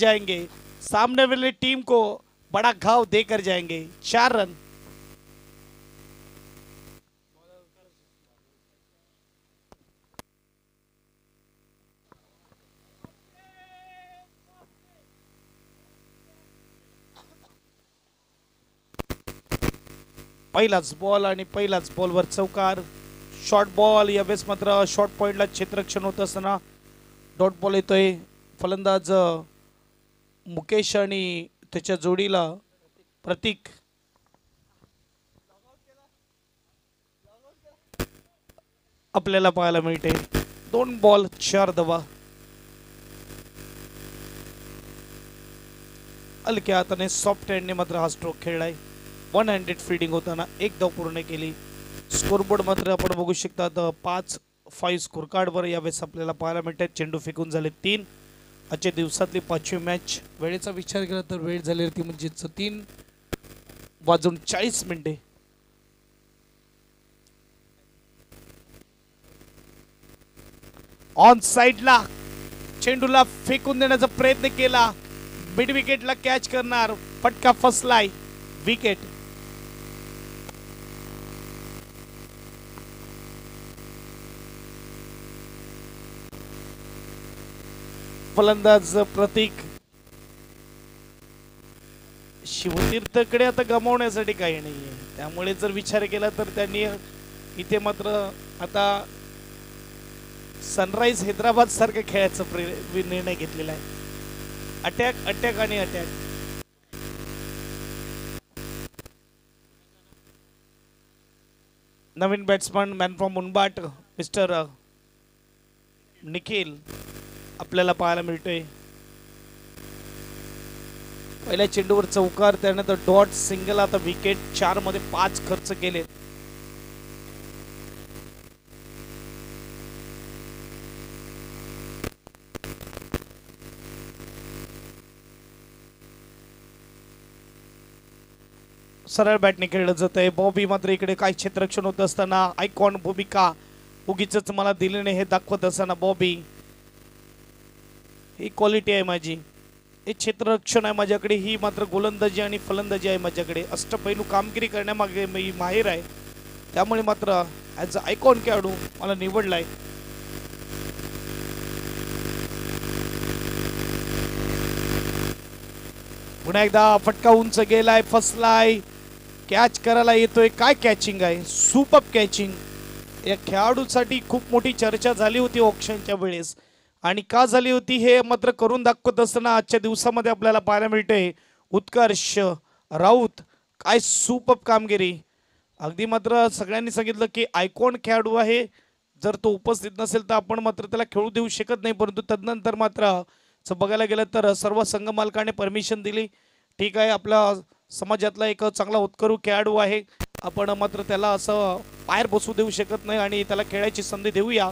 जाएंगे, सामने वाली टीम को बड़ा घाव देकर जाएंगे। 4 रन। पहिलाच बॉल आणि पहिलाच बॉलवर चौकार। शॉर्ट बॉल, यावेळेस मात्र शॉर्ट पॉइंटला क्षेत्ररक्षण होत असताना डॉट बॉल येतोय। फलंदाज मुकेश आणि त्याच्या जोडीला प्रतीक आपल्याला पाहायला मिळते। 2 बॉल 4 धावा। हलक्या हाताने सॉफ्ट हँडने मात्र हा स्ट्रोक खेळलाय। 1 हँडेड फील्डिंग होताना 1 धाव पूर्ण केली। स्कोरबोर्ड मात्र आपण बघू शकता 5-5 स्कोर कार्डवर यावेळेस आपल्याला पाहायला मिळतात। चेंडू फेकून झाले 3। आजच्या दिवसातली 5वी मॅच। वेळेचा विचार केला तर वेळ झाली ती म्हणजे 3:40 ऑन साइडला चेंडूला फेकून देण्याचा प्रयत्न केला, मिड विकेटला कॅच करणार, फटका फसलाय, विकेट। फलंदाज प्रतीक शिवतीर्थकडे आता गमावण्यासाठी काही नाहीये, त्यामुळे जर विचार केला तर त्यांनी इथे मात्र आता सनराइज हैदराबाद सारखं खेळायचा निर्णय घेतलेला आहे। अटॅक अटॅक आणि अटॅक। नवीन बॅट्समन मॅन फ्रॉम मुनबाट मिस्टर निखिल आपल्याला पाहायला मिळतोय। पहिल्या चेंडूवर चौकार, त्यानंतर डॉट, सिंगल, आता विकेट। 4 मध्ये 5 खर्च केले। सरळ बॅटने खेळलं जात आहे। बॉबी मात्र इकडे काय क्षेत्ररक्षण होत असताना आयकॉन भूमिका उगीच मला दिली नाही हे दाखवत असताना बॉबी ही क्वालिटी आहे माझी, हे क्षेत्ररक्षण आहे माझ्याकडे, ही मात्र गोलंदाजी आणि फलंदाजी आहे माझ्याकडे। अष्टपैलू कामगिरी करण्यामागे मी माहिर आहे, त्यामुळे मात्र ॲज अ आयकॉन खेळाडू मला निवडलाय। पुन्हा एकदा फटका उंच गेलाय, फसलाय, कॅच करायला येतोय। काय कॅचिंग आहे, सुपर कॅचिंग। या खेळाडूसाठी खूप मोठी चर्चा झाली होती ऑक्शनच्या वेळेस, आणि का झाली होती हे मात्र करून दाखवत असताना आजच्या दिवसामध्ये आपल्याला पाहायला मिळते उत्कर्ष राऊत। काय सुपर कामगिरी। अगदी मात्र सगळ्यांनी सांगितलं की आयकॉन खेळाडू आहे, जर तो उपस्थित नसेल तर आपण मात्र त्याला खेळू देऊ शकत नाही, परंतु तदनंतर मात्र बघायला गेलं तर सर्व संघ मालकाने परमिशन दिली। ठीक आहे, आपला समाजातला एक चांगला उत्करू खेळाडू आहे, आपण मात्र त्याला असं पायर बसू देऊ शकत नाही आणि त्याला खेळायची संधी देऊया।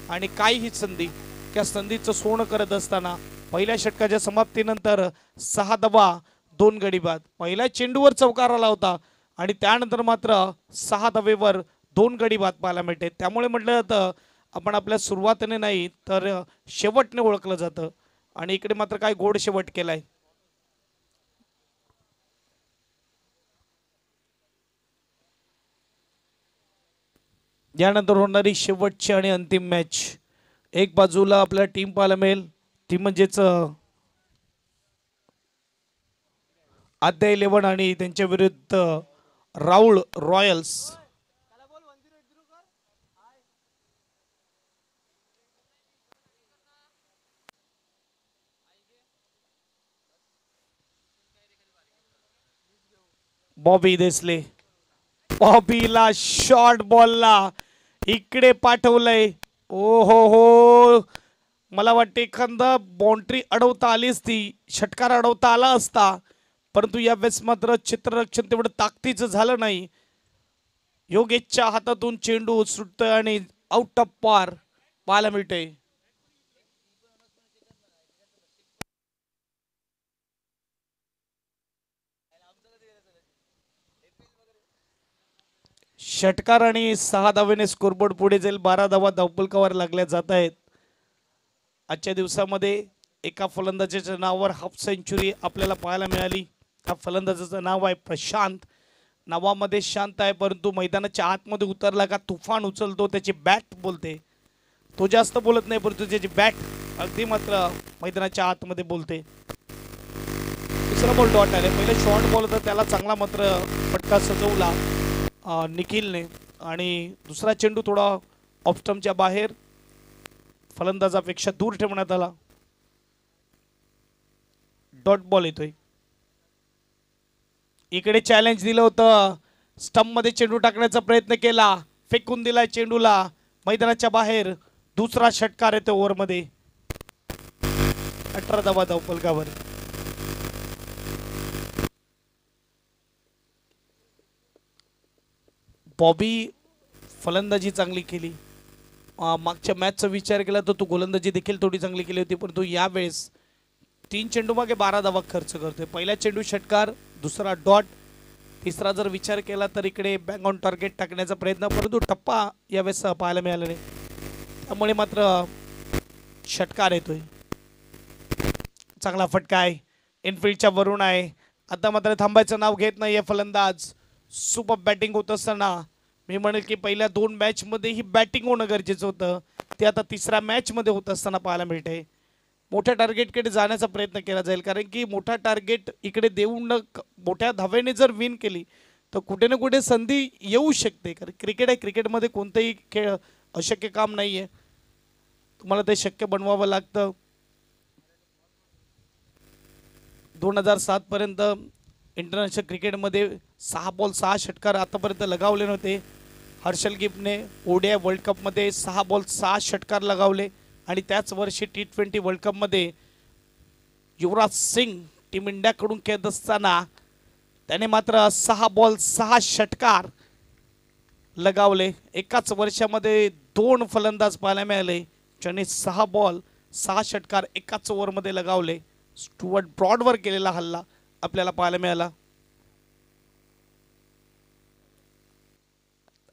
आणि काय ही संधी, त्या संधीचं सोनं करत असताना पहिल्या षटकाच्या समाप्तीनंतर 6 धावा 2 गडी बाद। पहिल्या चेंडूवर चौकार आला होता आणि त्यानंतर मात्र 6 धावेवर 2 गडी बाद पाहायला मिळते। त्यामुळे म्हटलं तर आपण आपल्या सुरुवातीने नाही तर शेवटने ओळखलं जातं, आणि इकडे मात्र काय गोड शेवट केलाय। यानंतर होणारी शेवटची आणि अंतिम मॅच, एक बाजूला आपल्या टीम पाहायला मिळेल ती म्हणजेच आद्या 11 आणि त्यांच्या विरुद्ध राऊळ रॉयल्स। बॉबी देसले, बॉबीला शॉर्ट बॉलला इकडे पाठवलंय। ओ हो, मला वाटते एखादा बाउंड्री अडवता आली असती, षटकार अडवता आला असता, परंतु यावेळेस मात्र क्षेत्ररक्षण तेवढं ताकदीचं झालं नाही। योगेशच्या हातातून चेंडू सुटतोय आणि आउट ऑफ पार पाहायला मिळते। षटकार आणि 6 धावेने स्कोरबोर्ड पुढे जाईल। 12 धावा धावफलकावर लागल्या जात आहेत। आजच्या दिवसामध्ये एका फलंदाजाच्या नावावर हाफ सेंचुरी आपल्याला पाहायला मिळाली. त्या फलंदाजाचं नाव आहे प्रशांत. नावामध्ये शांत आहे, परंतु मैदानाच्या आतमध्ये उतरला का तुफान उचलतो. त्याची बॅट बोलते. तो जास्त बोलत नाही, परंतु त्याची बॅट अगदी मात्र मैदानाच्या आतमध्ये बोलते. दुसरा बॉल डॉट आले. पहिले शॉर्ट बॉल होता, त्याला चांगला मात्र फटका सजवला निखिलने. आणि दुसरा चेंडू थोडा ऑफ स्टंपच्या बाहेर फलंदाजापेक्षा दूर ठेवण्यात आला. डॉट बॉल येतोय. इकडे चॅलेंज दिलं होतं, स्टंप मध्ये चेंडू टाकण्याचा प्रयत्न केला, फेकून दिलाय चेंडूला मैदानाच्या बाहेर. दुसरा षटकार येतो ओव्हरमध्ये. 18 धावा धावफलकावर. बॉबी फलंदाजी चांगली केली. मागच्या मॅचचा विचार केला तर तो गोलंदाजी देखील थोडी चांगली केली होती, परंतु यावेळेस 3 चेंडू मागे 12 धावा खर्च करतोय. पहिला चेंडू षटकार, दुसरा डॉट, तिसरा जर विचार केला तर इकडे बँग ऑन टार्गेट टाकण्याचा प्रयत्न, परंतु टप्पा यावेळेस पाहायला मिळाला नाही. त्यामुळे मात्र षटकार येतोय. चांगला फटका आहे, इनफिल्डच्या वरून आहे. आता मात्र थांबायचं नाव घेत नाहीये फलंदाज. सुपर बॅटिंग होत असताना मी म्हणेल की पहिल्या 2 मॅचमध्ये ही बॅटिंग होणं गरजेचं होतं, ते आता तिसऱ्या मॅचमध्ये होत असताना पाहायला मिळते. मोठ्या टार्गेटकडे जाण्याचा प्रयत्न केला जाईल, कारण की मोठा टार्गेट इकडे देऊन मोठ्या धावेने जर विन केली तर कुठे ना कुठे संधी येऊ शकते. कारण क्रिकेट आहे, क्रिकेटमध्ये कोणतंही खेळ अशक्य काम नाही आहे, तुम्हाला ते शक्य बनवावं लागतं. 2007 पर्यंत इंटरनॅशनल क्रिकेटमध्ये 6 बॉल 6 षटकार आतापर्यंत लगावले नव्हते. हर्षल गिफने ओडीआय वर्ल्ड कपमध्ये 6 बॉल 6 षटकार लगावले. आणि त्याच वर्षी T20 वर्ल्ड कपमध्ये युवराज सिंग टीम इंडियाकडून खेळत असताना त्याने मात्र 6 बॉल 6 षटकार लगावले. एकाच वर्षामध्ये 2 फलंदाज पाहायला मिळाले ज्यांनी 6 बॉल 6 षटकार एकाच ओव्हरमध्ये लगावले. स्टुअर्ट ब्रॉडवर केलेला हल्ला आपल्याला पाहायला मिळाला.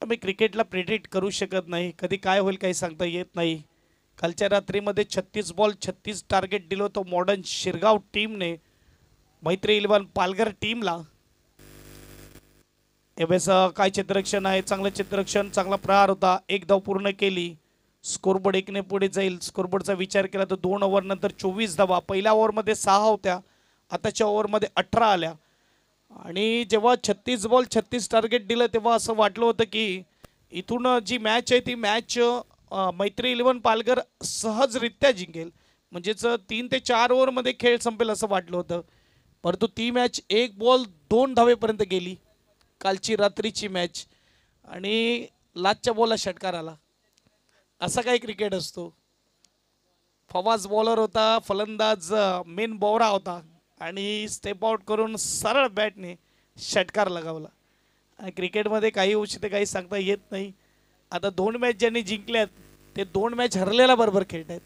आम्ही क्रिकेटला प्रेडिक्ट करू शकत नाही, कधी काय होईल काही सांगता येत नाही. कालच्या रात्रीमध्ये 36 बॉल 36 टार्गेट दिलं होतं मॉडर्न शिरगाव टीमने मैत्री 11 पालघर टीमला. यावेळेस काय चित्ररक्षण आहे, चांगलं चित्ररक्षण, चांगला प्रहार होता. 1 धाव पूर्ण केली. स्कोरबोर्ड 1 ने पुढे जाईल. स्कोरबोर्डचा विचार केला तर 2 ओव्हर नंतर 24 धावा. पहिल्या ओव्हरमध्ये 6 होत्या, आताच्या ओव्हरमध्ये 18 आल्या. आणि जेव्हा 36 बॉल 36 टार्गेट दिलं तेव्हा असं वाटलं होतं की इथून जी मॅच आहे ती मॅच मैत्री 11 पालघर सहजरित्या जिंकेल, म्हणजेच 3 ते 4 ओव्हरमध्ये खेळ संपेल असं वाटलं होतं. परंतु ती मॅच 1 बॉल 2 धावेपर्यंत गेली, कालची रात्रीची मॅच. आणि लास्टच्या बॉलला षटकार आला. असा काही क्रिकेट असतो. फवाज बॉलर होता, फलंदाज मेन बोवरा होता आणि स्टेप आउट करून सरळ बॅटने षटकार लगावला. क्रिकेटमध्ये काही होऊ शकते, काही सांगता येत नाही. आता 2 मॅच ज्यांनी जिंकल्यात ते 2 मॅच हरलेल्या बरोबर खेळत आहेत.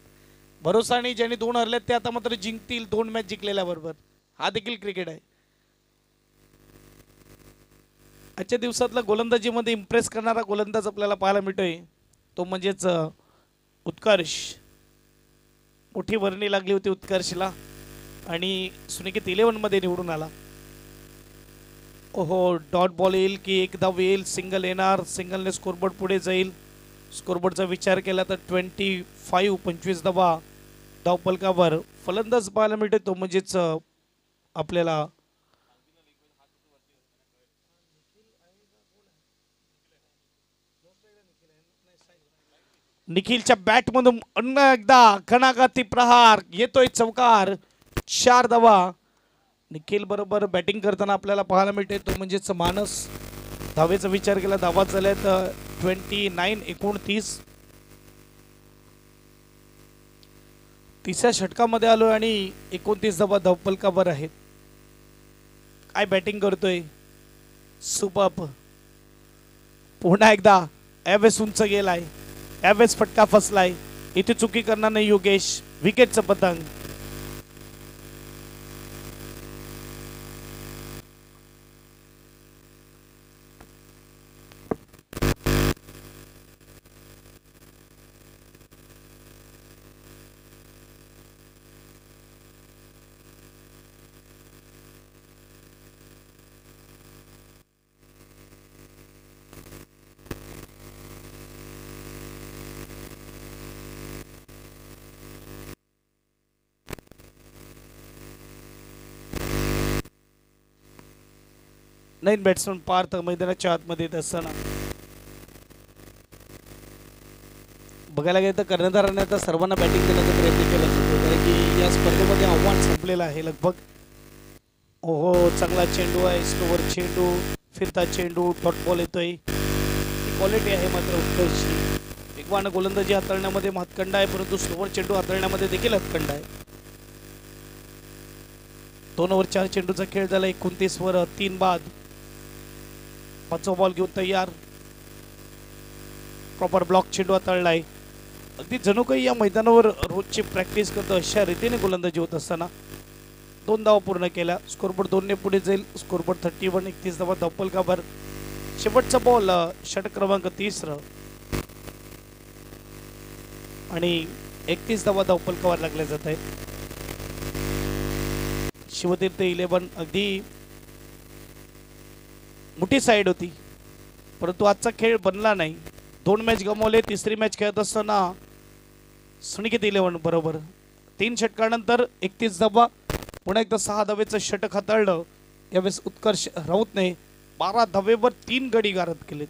भरोसा नाही, ज्यांनी 2 हरल्यात ते आता मात्र जिंकतील 2 मॅच जिंकलेल्या बरोबर. हा देखील क्रिकेट आहे. आजच्या दिवसातला गोलंदाजीमध्ये इम्प्रेस करणारा गोलंदाज आपल्याला पाहायला मिळतोय, तो म्हणजेच उत्कर्ष. मोठी वर्णी लागली होती उत्कर्षला आणि सुनिकेत 11 मध्ये निवडून आला. ओहो, डॉट बॉल येईल की 1 धाव येईल, सिंगल येणार, सिंगलने स्कोरबोर्ड पुढे जाईल. स्कोरबोर्डचा विचार केला तर 25 धावा धावफलकावर. फलंदाज पाहायला मिळते तो म्हणजेच आपल्याला निखिलच्या बॅटमधून अन्य एकदा घणाघाती प्रहार येतोय, चौकार, 4 धावा. निखिल बरोबर बॅटिंग करताना आपल्याला पाहायला मिळते तो म्हणजेच मानस. धावेचा विचार केला, धावा झाल्यात 29-29. तिसऱ्या षटकामध्ये आलोय आणि 29 धावा धावफलकावर आहेत. काय बॅटिंग करतोय, सुपर्ब. पुन्हा एकदा यावेळेस उंच गेलाय, यावेळेस फटका फसलाय. इथे चुकी करणार नाही योगेश. विकेटचं पतंग. नवीन बॅट्समन पार्थ मैदानाच्या आतमध्ये येत असताना बघायला गेलं तर कर्णधाराने आता सर्वांना बॅटिंग देण्याचा प्रयत्न केला जातो, कारण की या स्पर्धेमध्ये आव्हान संपलेलं आहे लगभग. ओहो, चांगला चेंडू आहे, स्लोवर चेंडू, फिरता चेंडू, डॉट बॉल येतोय. क्वालिटी आहे मात्र उत्कर्षची. वेगवान गोलंदाजी हाताळण्यामध्ये हातखंड आहे, परंतु स्लोवर चेंडू हाताळण्यामध्ये देखील हातखंड आहे. 2 ओव्हर 4 चेंडूचा खेळ झाला. 29 वर 3 बाद. 5वा बॉल घेऊन तयार. प्रॉपर ब्लॉक चेंडू हाताळलाय. अगदी जणू काही या मैदानावर रोजची प्रॅक्टिस करतो अशा रीतीने गोलंदाजी होत असताना 2 धावा पूर्ण केल्या. स्कोरबोर्ड 2 ने पुढे जाईल. स्कोरबोर्ड 31. 31 धावा धावपल काबर. शेवटचा बॉल षटक क्रमांक 30 आणि 31 धावा धावपल कावर लागले जात आहे. शिवतीर्थ 11 अगदी मोठी साईड होती, परंतु आजचा खेळ बनला नाही. 2 मॅच गमावले. तिसरी मॅच खेळत असताना सुनिकेत 11 बरोबर 3 षटकानंतर 31 धावा. पुन्हा एकदा 6 धावेचं षटक हाताळलं. यावेळेस उत्कर्ष राऊतने 12 धावेवर 3 गडी गारद केलेत.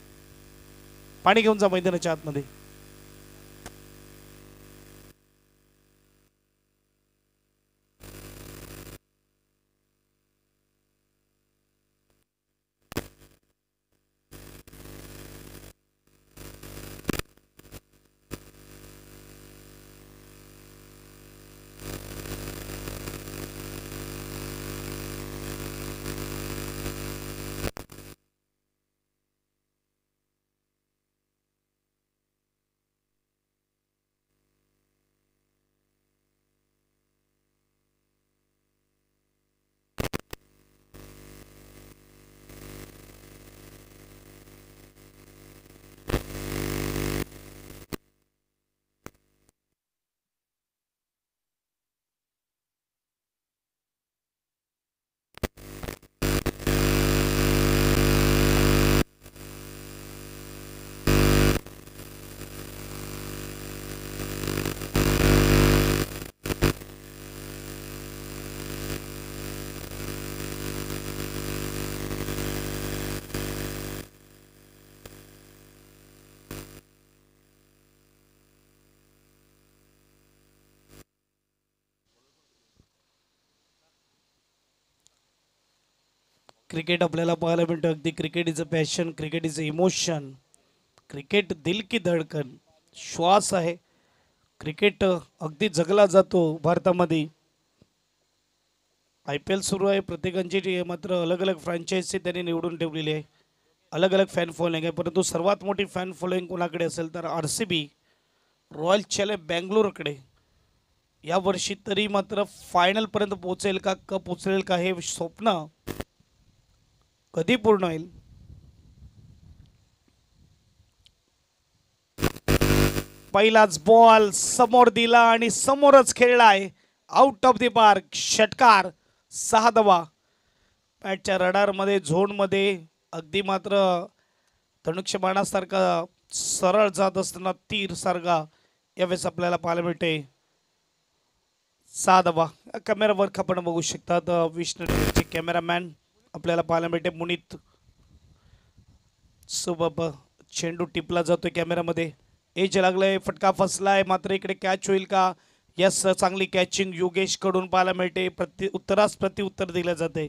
पाणी घेऊन जा मैदानाच्या आतमध्ये. क्रिकेट आपल्याला पाहायला मिळतं. अगदी cricket is a passion, cricket is a emotion, cricket दिल की धडकन, श्वास आहे. क्रिकेट अगदी जगला जातो भारतामध्ये. IPL सुरू आहे. प्रत्येकांची मात्र अलग अलग फ्रँचायझी त्यांनी निवडून ठेवलेली आहे. अलग अलग फॅन फॉलोइंग आहे, परंतु सर्वात मोठी फॅन फॉलोइंग कोणाकडे असेल तर RCB रॉयल चॅलेंज बँगलोरकडे. या वर्षी तरी मात्र फायनलपर्यंत पोहोचेल का पोहोचेल का हे स्वप्न कधी पूर्ण होईल. पहिलाच बॉल समोर दिला आणि समोरच खेळलाय. Out of the park. षटकार. 6 धावा. पॅटच्या रडारमध्ये झोनमध्ये अगदी मात्र धनुष्यबाणासारखा सरळ जात असताना तीर सारखा यावेळेस आपल्याला पाहायला मिळते. 6 धावा. कॅमेरावर आपण बघू शकतात. विष्णू कॅमेरामॅन आपल्याला पाहायला मिळते. मुनीत सुबब चेंडू टिपला जातोय कॅमेरामध्ये. एज लागलाय. फटका फसलाय, मात्र इकडे कॅच होईल का. यस, चांगली कॅचिंग योगेश कडून पाहायला मिळते. उत्तरास प्रत्युत्तर दिलं जाते.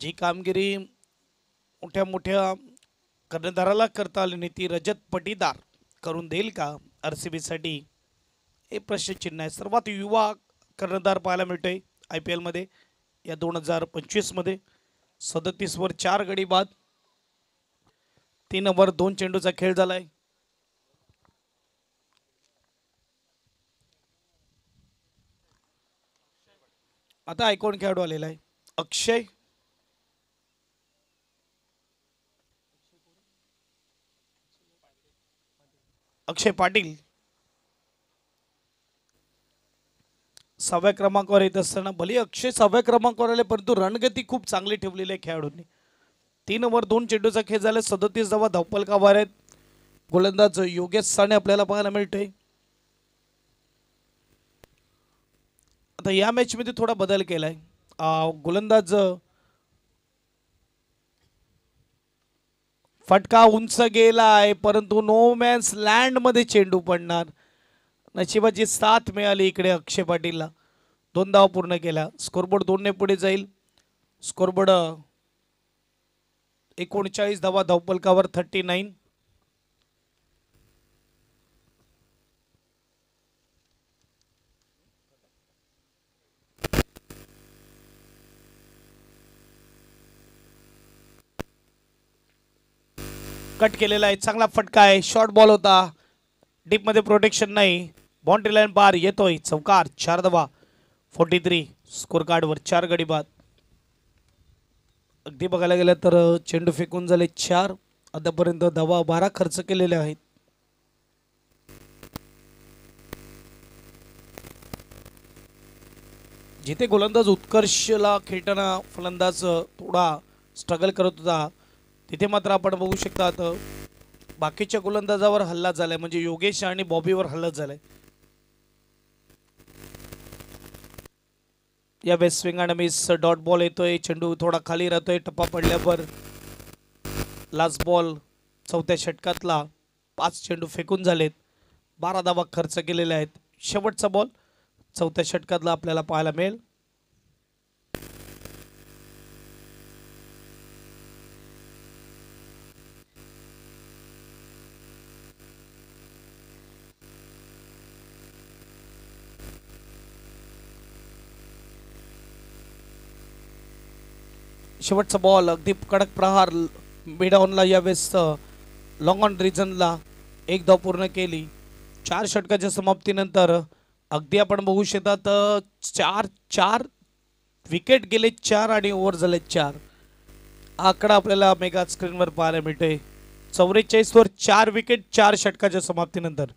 जी कामगिरी मोठ्या मोठ्या कर्णधाराला करता आली नाही ती रजत पटीदार करून देईल का RCB साठी, हे प्रश्नचिन्ह आहे. सर्वात युवा कर्णधार पाहायला मिळतोय IPL मध्ये या 2025 मध्ये. 37 वर 4 गडी बाद. 3 ओव्हर 2 चेंडूचा खेळ झालाय. आता आयकॉन खेळाडू आलेला आहे अक्षय. अक्षय पाटील 6व्या क्रमांकावर येत असताना भले अक्षय 6व्या क्रमांकावर आले, परंतु रणगती खूप चांगली ठेवलेली आहे खेळाडूंनी. 3 ओव्हर 2 चेंडूचा खेळ झाला. 37 धावा धावपल कावर आहेत. गोलंदाज योगेश साने आपल्याला पाहायला मिळतोय. आता या मॅच मध्ये थोडा बदल केलाय. गोलंदाज फटका उंच गेलाय परंतु नो मॅन्स लँड मध्ये चेंडू पडणार. नशिबाची साथ मिळाली इकडे अक्षय पाटीलला. 2 धावा पूर्ण केल्या. स्कोरबोर्ड 2 ने पुढे जाईल. स्कोरबोर्ड 39 धावा धावपलकावर 39. कट केलेला आहे. चांगला फटका आहे. शॉर्ट बॉल होता. डीप मध्ये प्रोटेक्शन नाही. बाउंड्री लाईन पार येतोय. चौकार. 4 धावा. 43 स्कोर कार्ड वर 4 गडी बाद. अगदी बघायला गेलं तर चेंडू फेकून झाले 4. आतापर्यंत धावा 12 खर्च केलेले आहेत. जिथे गोलंदाज उत्कर्षला खेळताना फलंदाज थोडा स्ट्रगल करत होता तिथे मात्र आपण बघू शकतात बाकीच्या गोलंदाजावर हल्ला झालाय. म्हणजे योगेश आणि बॉबीवर हल्ला झालाय. या बेस्ट स्विंग आणि मिस डॉट बॉल येतोय. चेंडू थोडा खाली राहतोय. टप्पा पडल्यावर लास्ट बॉल 4थ्या षटकातला 5 चेंडू फेकून झालेत. 12 धावा खर्च केलेले आहेत. शेवटचा बॉल 4थ्या षटकातला आपल्याला पाहायला मिळेल. शेवटचा बॉल अगदी कडक प्रहार मिड ऑनला. यावेळेस लॉंग ऑन रिजनला 1 धाव पूर्ण केली. 4 षटकाच्या समाप्तीनंतर अगदी आपण बघू शकतात 4 विकेट गेले 4 आणि ओव्हर झाले 4. आकडा आपल्याला मेगा स्क्रीनवर पाहायला मिळतोय. 44 वर 4 विकेट 4 षटकाच्या समाप्तीनंतर.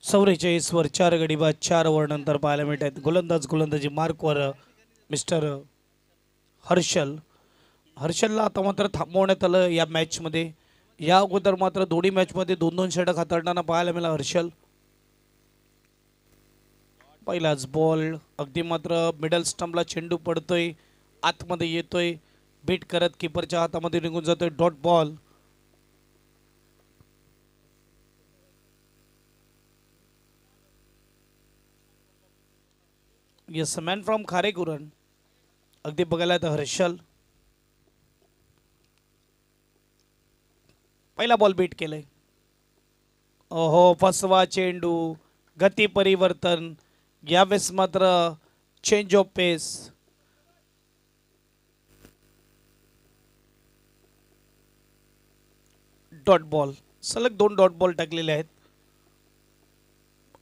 चौवेचाळीस वर 4 गडी बाद 4 ओव्हर नंतर पाहायला मिळत आहेत. गोलंदाजी मार्कवर मिस्टर हर्षलला आता मात्र थांबवण्यात आलं या मॅच मध्ये. या अगोदर मात्र दोन्ही मॅच मध्ये 2-2 षटक हाताळताना पाहायला मिळाला हर्षल. पहिलाच बॉल अगदी मात्र मिडल स्टंपला चेंडू पडतोय. आतमध्ये येतोय. बीट करत कीपरच्या हातामध्ये निघून जातोय. Dot ball. Yes man from Kharekuran. अगदी बघायला तर हर्षल पहिला बॉल बीट केलाय. ओहो फसवा चेंडू. गती परिवर्तन. यावेळेस मात्र change of pace. Dot ball. सलग 2 डॉट बॉल टाकलेले आहेत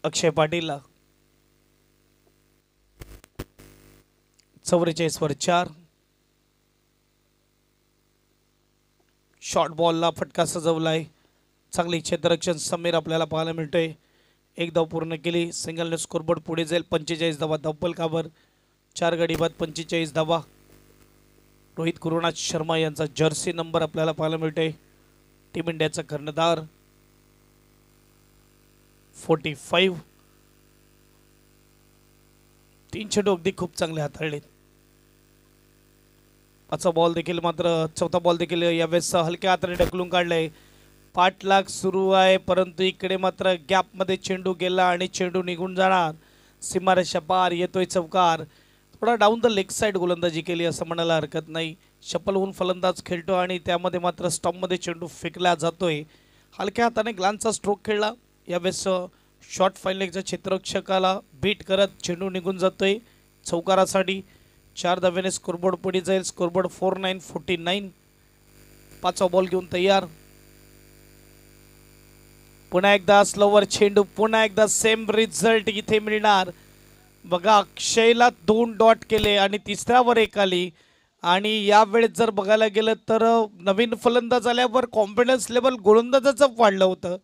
अक्षय पाटीलला. 44 वर 4. शॉर्ट बॉलला फटका सजवलाय. चांगली क्षेत्ररक्षण समीर आपल्याला पाहायला मिळतोय. 1 धाव पूर्ण केली. सिंगलने स्कोरबोर्ड पुढे जाईल. 45 धावा धावपलकावर 4 गडी बाद 45 धावा. रोहित गुरुनाथ शर्मा यांचा जर्सी नंबर आपल्याला पाहायला मिळतोय. टीम इंडियाचा कर्णधार 45. 3 चेंडू अगदी खूप चांगले हाताळले. 5वा बॉल देखील मात्र 4था बॉल देखील यावेळेस हलक्या हाताने ढकलून काढलाय. पाठलाग सुरू आहे परंतु इकडे मात्र गॅप मध्ये चेंडू गेला आणि चेंडू निघून जाणार. सीमारेषा पार येतोय चौकार. थोडा डाऊन द लेग साइड गोलंदाजी केली असं म्हणायला हरकत नाही. शपल होऊन फलंदाज खेळतो आणि त्यामध्ये मात्र स्टंप मध्ये चेंडू फेकला जातोय. हलक्या हाताने ग्लांचा स्ट्रोक खेळला. यावेळेस शॉर्ट फाईन लेगच्या क्षेत्ररक्षकाला बीट करत चेंडू निघून जातोय चौकारासाठी. 4 धावेने स्कोरबोर्ड पुढे जाईल. स्कोरबोर्ड 49. 5वा बॉल घेऊन तयार. पुन्हा एकदा स्लोवर चेंडू, पुन्हा एकदा सेम रिझल्ट इथे मिळणार. बघा अक्षयला 2 डॉट केले आणि तिसऱ्यावर एक आली. आणि यावेळेस जर बघायला गेलं तर नवीन फलंदाज आल्यावर कॉन्फिडन्स लेवल गोलंदाजाचं वाढलं होतं,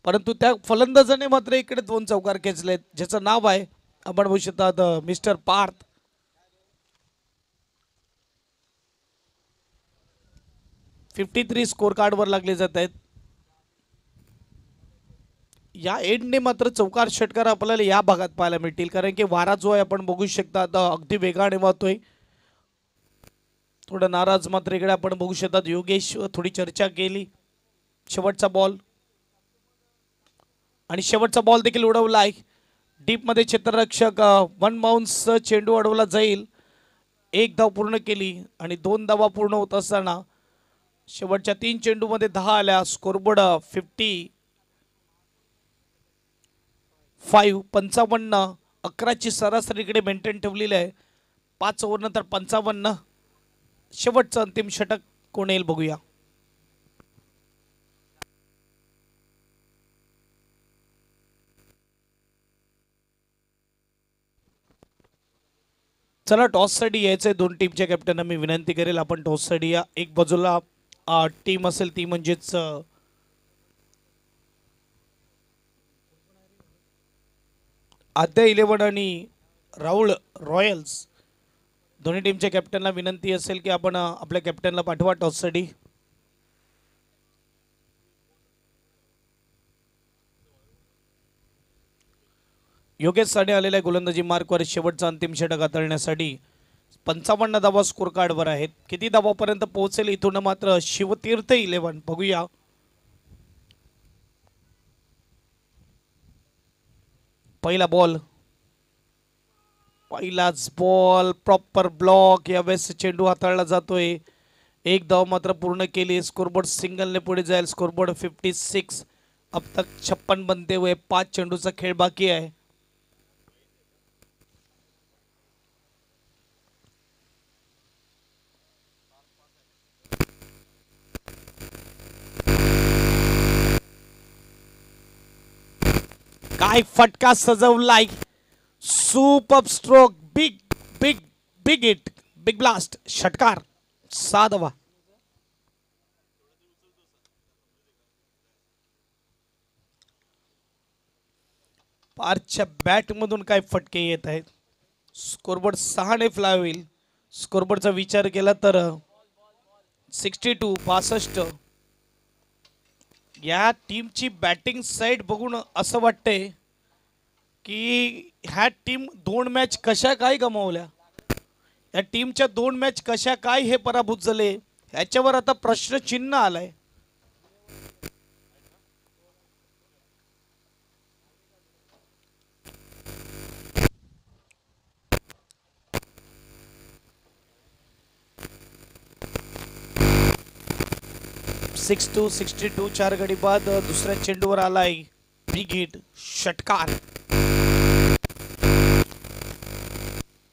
परंतु त्या फलंदाजाने मात्र इकडे 2 चौकार खेचलेत, ज्याचं नाव आहे आपण बघू शकतात मिस्टर पार्थ. .53 स्कोर कार्डवर लागले जात आहेत. या एंडने मात्र चौकार षटकार आपल्याला या भागात पाहायला मिळतील, कारण की वारा जो आहे आपण बघू शकता आता अगदी वेगाने वाहतोय. थोडं नाराज मात्र इकडे आपण बघू शकतात योगेश. थोडी चर्चा केली. शेवटचा बॉल आणि शेवटचा बॉल देखील उडवलाय डीपमध्ये. क्षेत्ररक्षक 1 बाउन्स चेंडू अडवला जाईल. 1 धाव पूर्ण केली आणि 2 धावा पूर्ण होत असताना शेवटच्या 3 चेंडूमध्ये 10 आल्या. स्कोरबोर्ड 55. 11ची सरासरी इकडे मेंटेन ठेवलेली आहे. 5 ओव्हर नंतर 55. शेवटचं अंतिम षटक कोण येईल बघूया. चला टॉससाठी यायचंय. 2 टीमच्या कॅप्टनना मी विनंती करेल आपण टॉससाठी या. एक बाजूला टीम असेल ती म्हणजेच आद्या 11 आणि राहुल रॉयल्स. दोन्ही टीमच्या कॅप्टनला विनंती असेल की आपण आपल्या कॅप्टनला पाठवा टॉससाठी. योगेश साने आलेल्या गोलंदाजी मार्कवर शेवटचा अंतिम षटक हाताळण्यासाठी. 55 धावा स्कोर कार्डवर आहेत. किती धावापर्यंत पोहोचेल इथून मात्र शिवतीर्थ 11 बघूया. पहिला बॉल, पहिलाच बॉल, प्रॉपर ब्लॉक. यावेळेस चेंडू हाताळला जातोय. 1 धाव मात्र पूर्ण केली. स्कोरबोर्ड सिंगलने पुढे जाईल. स्कोरबोर्ड 56. अब तक 56 बनते हुए 5 चेंडूचा खेळ बाकी आहे. काय फटका सजवलाय. Super stroke. Big big big hit. Big blast. षटकार. 6 धावा. पारच्या बॅटमधून काय फटके येत आहेत. स्कोरबोर्ड 6 ने फ्लाय होईल. स्कोरबोर्डचा विचार केला तर 62. या टीमची बॅटिंग साईड बघून असं वाटतंय की ह्या टीम 2 मॅच कशा काय गमावल्या. या टीमच्या 2 मॅच कशा काय हे पराभूत झाले ह्याच्यावर आता प्रश्नचिन्ह आलाय. सिक्स 62 4 गडी बाद. दुसऱ्या चेंडूवर आलाय बिग हिट. षटकार.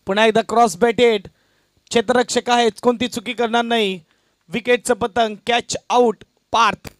पुन्हा एकदा क्रॉस बॅटेड. क्षेत्ररक्षक आहेत, कोणती चुकी करणार नाही. विकेटचं पतंग. Catch out. पार्थ.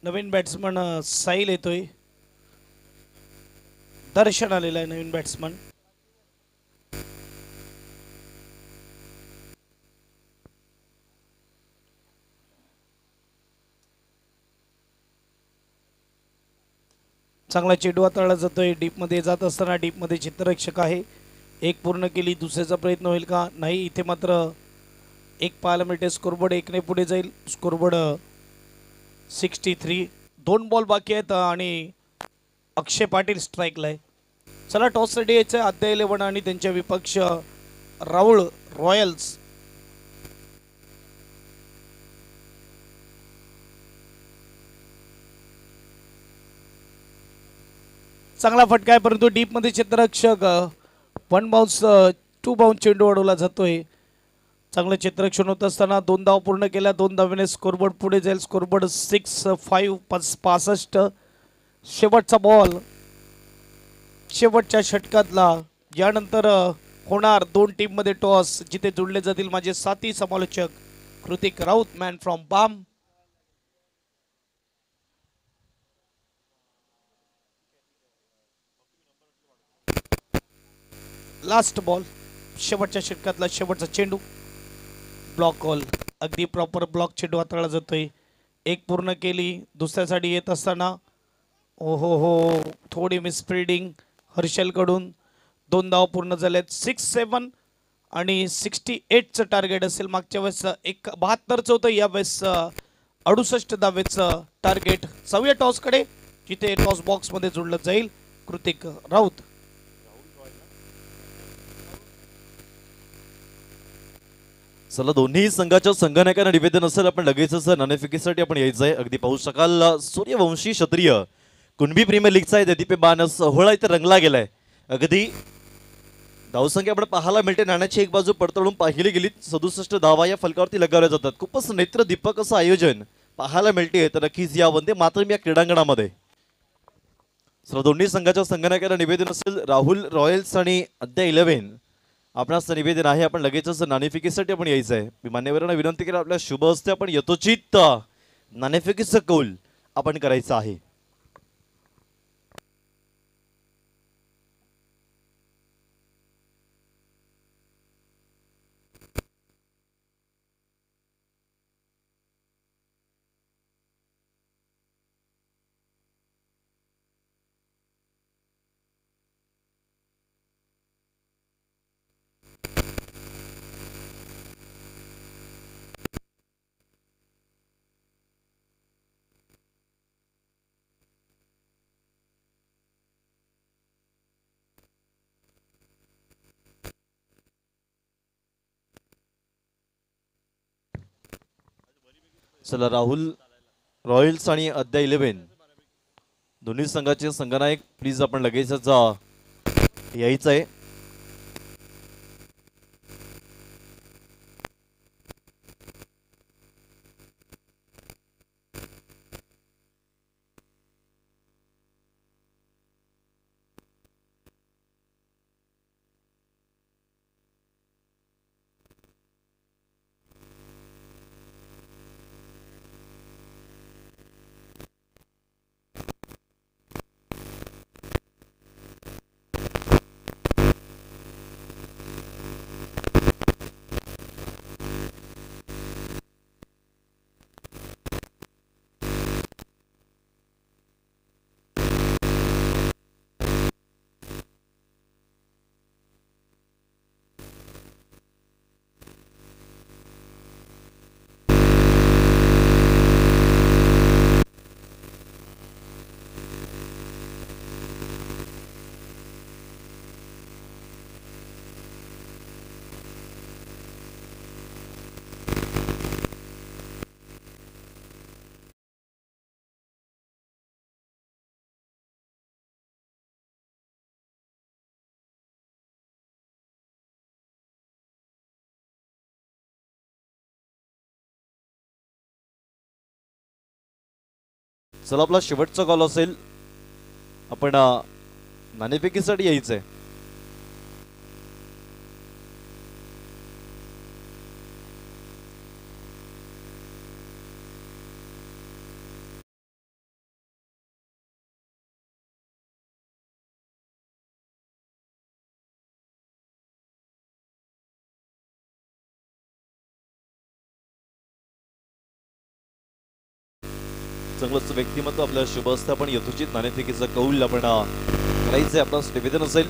नवीन बॅट्समन साहिल येतोय. दर्शन आलेला आहे नवीन बॅट्समन. चांगला चेंडू हाताळला जातोय. डीपमध्ये जात असताना डीपमध्ये क्षेत्ररक्षक आहे. 1 पूर्ण केली. दुसऱ्याचा प्रयत्न होईल का नाही. इथे मात्र 1 पाहायला मिळते. स्कोरबोर्ड 1 ने पुढे जाईल. स्कोरबोर्ड 63. 2 बॉल बाकी आहेत आणि अक्षय पाटील स्ट्राईकला आहे. चला टॉससाठी यायचं आहे आद्या 11 आणि त्यांच्या विपक्ष राहुल रॉयल्स. चांगला फटका आहे परंतु डीप मध्ये क्षेत्ररक्षक वन बाउन्स टू बाउन्स चेंडू अडवला जातोय. चांगलं क्षेत्ररक्षण होत असताना 2 धाव पूर्ण केल्या. 2 धावेने स्कोरबोर्ड पुढे जाईल. स्कोरबोर्ड 6-5 65. शेवटचा बॉल शेवटच्या षटकातला. यानंतर होणार 2 टीम मध्ये टॉस जिथे जुळले जातील माझे साथी समालोचक कृतिक राऊत मॅन फ्रॉम बाम. लास्ट बॉल शेवटच्या षटकातला शेवटचा चेंडू. ब्लॉक कॉल अगदी प्रॉपर ब्लॉक चेंडू हाताळला जातोय. एक पूर्ण केली. दुसऱ्यासाठी येत असताना ओ हो थोडी मिसफिल्डिंग हर्षलकडून. 2 धाव पूर्ण झालेत. 6-7 आणि 68चं टार्गेट असेल. मागच्या वेळेस 72चं होतं. या वेळेस 68 धावेचं टार्गेट. जाऊया टॉसकडे जिथे टॉस बॉक्समध्ये जोडलं जाईल कृतिक राऊत. चला दोन्ही संघाच्या संघनायकांना निवेदन असेल आपण लगेचच नाणेफेकीसाठी आपण यायचंय. अगदी पाहू शकाल सूर्यवंशी क्षत्रिय कुणबी प्रीमियर लीगचा आहे देदीपे बाण सोहळा इथे रंगला गेलाय. अगदी धावसंख्या आपण पाहायला मिळते. नाण्याची एक बाजू पडताळून पाहिली गेली. 67 धावा या फलकावरती लगावल्या जातात. खूपच नेत्रदीपक असं आयोजन पाहायला मिळते तर नक्कीच या वंदे मातरम या क्रीडांगणामध्ये. चला दोन्ही संघाच्या संघनायकांना निवेदन असेल. राहुल रॉयल्स आणि अद्या 11 आपणास निवेदन आहे आपण लगेचच नाणेफेकीसाठी आपण यायचं आहे. मी मान्यवरांना विनंती केली आपल्या शुभ हस्ते आपण यथोचित नाणेफेकीचं कौल आपण करायचं आहे. चला राहुल रॉयल्स आणि अद्या 11 दोन्ही संघाचे संघनायक प्लीज आपण लगेचच यायचं आहे. चला आपला शेवटचा कॉल असेल. आपण नाणेफेकीसाठी यायचंय. चांगलंच व्यक्तिमत्व आपल्या शुभ हस्ते आपण यथोचित नाणेफेकीचं कौल आपण करायचंय. आपलं निवेदन असेल.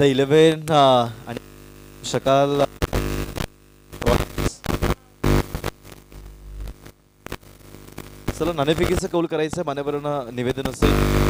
आता 11 आणि शकाल चला नाणेफेकीचं कौल करायचं मान्यवरांना निवेदन असेल.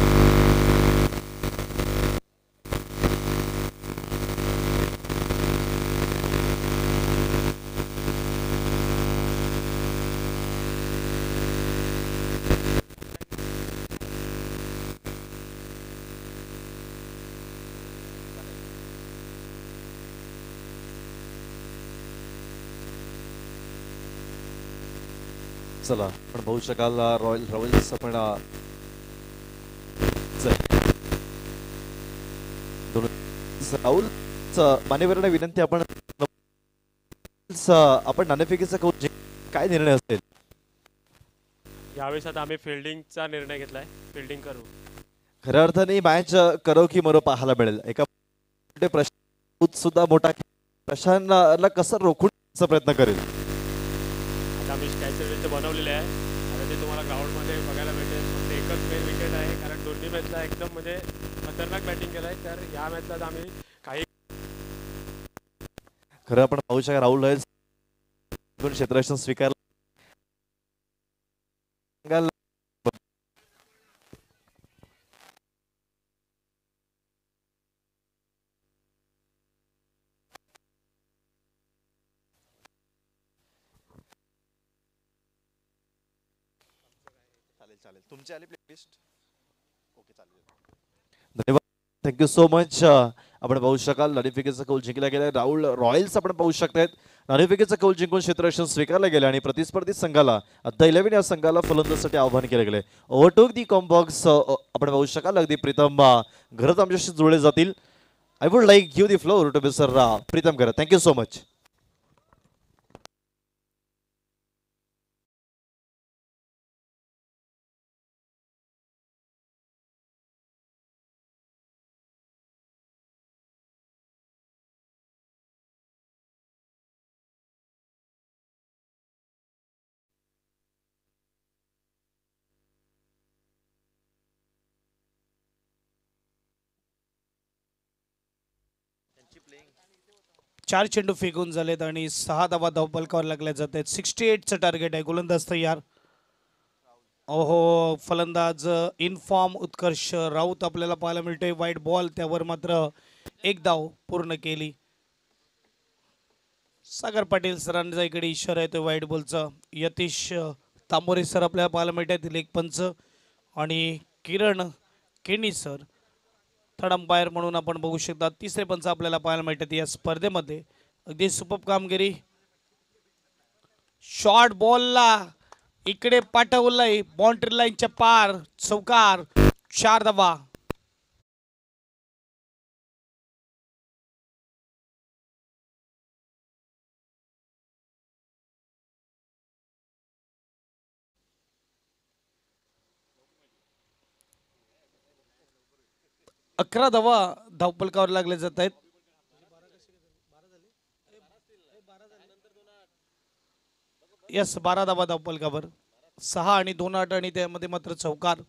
चला आपण पाहू शकाल रॉयल रॉयल्स आपण राहुल मान्यवरांना विनंती आपण नाणेफेकीचा कौल काय निर्णय असेल. यावेळेस आता आम्ही फिल्डिंगचा निर्णय घेतलाय. फिल्डिंग करू. खऱ्या अर्थाने मॅच करो की मरो पाहायला मिळेल. एका प्रश्न सुद्धा मोठा प्रशांतला कसं रोखण्याचा प्रयत्न करेल. आता आम्ही स्कॅच बनवलेले आहे. आता ते तुम्हाला ग्राउंडमध्ये बघायला भेटेल. फक्त एकच मेन विकेट आहे कारण दोन्ही मॅचला एकदम म्हणजे खतरनाक बॅटिंग केलं आहे. तर या मॅचला आम्ही काही खरं आपण पाहू शकता राहुल रॉयल्स क्षेत्ररक्षण स्वीकारलं. चालेल तुमची आली प्लेलिस्ट. ओके चालेल धन्यवाद. Thank you so much. आपण पाहू शकाल नाणेफेकीचा कौल जिंकला गेला. राहुल रॉयल्स आपण पाहू शकतायत नाणेफेकीचा कौल जिंकून क्षेत्ररक्षण स्वीकारलं गेलं आणि प्रतिस्पर्धी संघाला आता 11 या संघाला फलंदाजीसाठी आवाहन केले गेले. ओव्हरटोक दी कॉम्बॉक्स आपण पाहू शकाल अगदी प्रीतम घरत आमच्याशी जुळले जातील. I would like give the floor to mister Pritam Gharat. Thank you so much. चार चेंडू फेकून झालेत आणि 6 धावा धावपलकावर लागल्या जात आहेत. 68चं टार्गेट आहे. गोलंदाज तयार. ओहो फलंदाज इन फॉर्म उत्कर्ष राऊत आपल्याला पाहायला मिळतोय. वाईट बॉल त्यावर मात्र एक धाव पूर्ण केली. सागर पाटील सरांचा इकडे इशारा येतोय वाईट बॉलचा. यतीश तांबोरे सर आपल्याला पाहायला मिळतात लेग पंच आणि किरण केणी सर थर्ड अंपायर म्हणून आपण बघू शकता. तिसरे पंच आपल्याला पाहायला मिळतात या स्पर्धेमध्ये. अगदी सुपर कामगिरी. शॉर्ट बॉलला इकडे पाठवलंय बाउंड्री लाईनच्या पार. चौकार. 4 धावा. अकरा धावा धावपलकावर लागले जात आहेत. यस 12 धावा धावपलकावर. 6 आणि 2 8 आणि त्यामध्ये मात्र चौकार.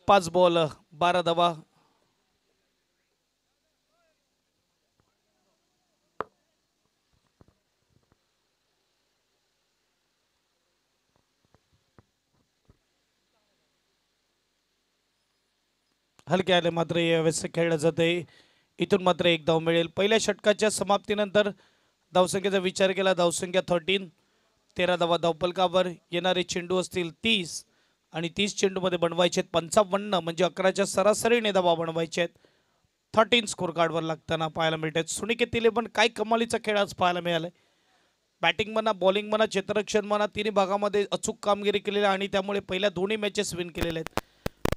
पाच बॉल 12 धावा. हलके आले मात्र यावेळेस खेळलं जाते. इथून मात्र एक धाव मिळेल. पहिल्या षटकाच्या समाप्तीनंतर धावसंख्येचा विचार केला. धावसंख्या 13. 13 धावा धावपलकावर. येणारे चेंडू असतील 30 आणि 30 चेंडूमध्ये बनवायचे 55 म्हणजे 11च्या सरासरीने धावा बनवायचे आहेत. 13 स्कोर कार्डवर लागताना पाहायला मिळतात. सुनिकेत 11 काय कमालीचा खेळ आज पाहायला मिळालाय. बॅटिंग म्हणा बॉलिंग म्हणा क्षेत्ररक्षण म्हणा तिन्ही भागामध्ये अचूक कामगिरी केलेली आणि त्यामुळे पहिल्या दोन्ही मॅचेस विन केलेले आहेत.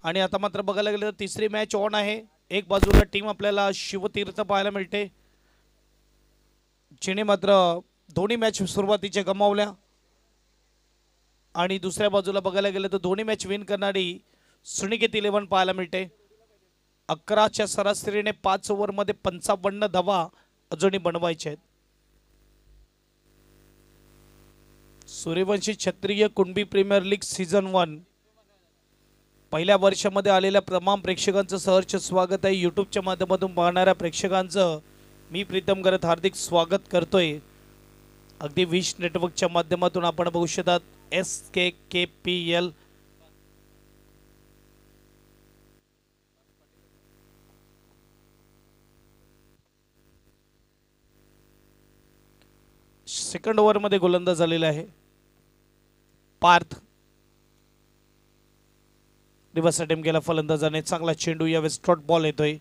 आणि आता मात्र बघायला गेलं तर तिसरी मॅच ऑन आहे. एक बाजूला टीम आपल्याला शिवतीर्थ पाहायला मिळते जिने मात्र दोन्ही मॅच सुरुवातीच्या गमावल्या आणि दुसऱ्या बाजूला बघायला गेलं तर दोन्ही मॅच विन करणारी सुनिकेत 11 पाहायला मिळते. 11च्या सरासरीने 5 ओव्हरमध्ये 55 धावा अजूनही बनवायचे आहेत. सूर्यवंशी क्षत्रिय कुणबी प्रीमियर लीग सीझन 1 पहिल्या वर्षामध्ये आलेल्या तमाम प्रेक्षकांचं सहर्ष स्वागत आहे. यूट्यूबच्या माध्यमातून पाहणाऱ्या प्रेक्षकांचं मी प्रीतम करत हार्दिक स्वागत करतोय. अगदी विश नेटवर्कच्या माध्यमातून आपण बघू शकतात SKKPL सेकंड ओव्हर मध्ये गोलंदाज झालेला आहे. पार्थ रिव्हर्स अटेम्प्ट केला फलंदाजाने. चांगला चेंडू यावेळेस डॉट बॉल येतोय.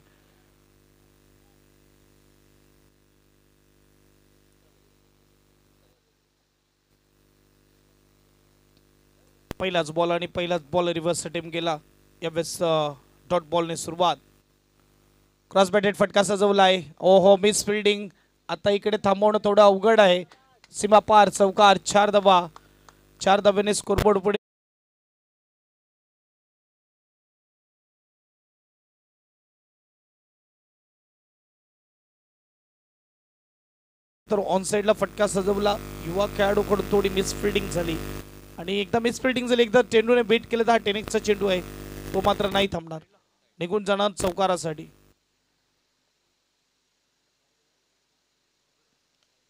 पहिलाच बॉल आणि पहिलाच बॉल रिव्हर्स अटेम्प्ट केला यावेळेस डॉट बॉलने सुरुवात. क्रॉस बॅटेड फटका सजवलाय. ओहो मिस फिल्डिंग. आता इकडे थांबवणं थोडं अवघड आहे. सीमा पार चौकार. 4 धावा. 4 धाब्याने स्कोरबोर्ड पुढे. तर ऑन साइडला फटका सजवला. युवा खेळाडूकडून थोडी मिस फिल्डिंग झाली आणि एकदा मिस फिल्डिंग झाली. एकदा चेंडूने बेट केलं तर हा 10x चेंडू आहे. तो मात्र नाही थांबणार. निघून जाणार चौकारासाठी.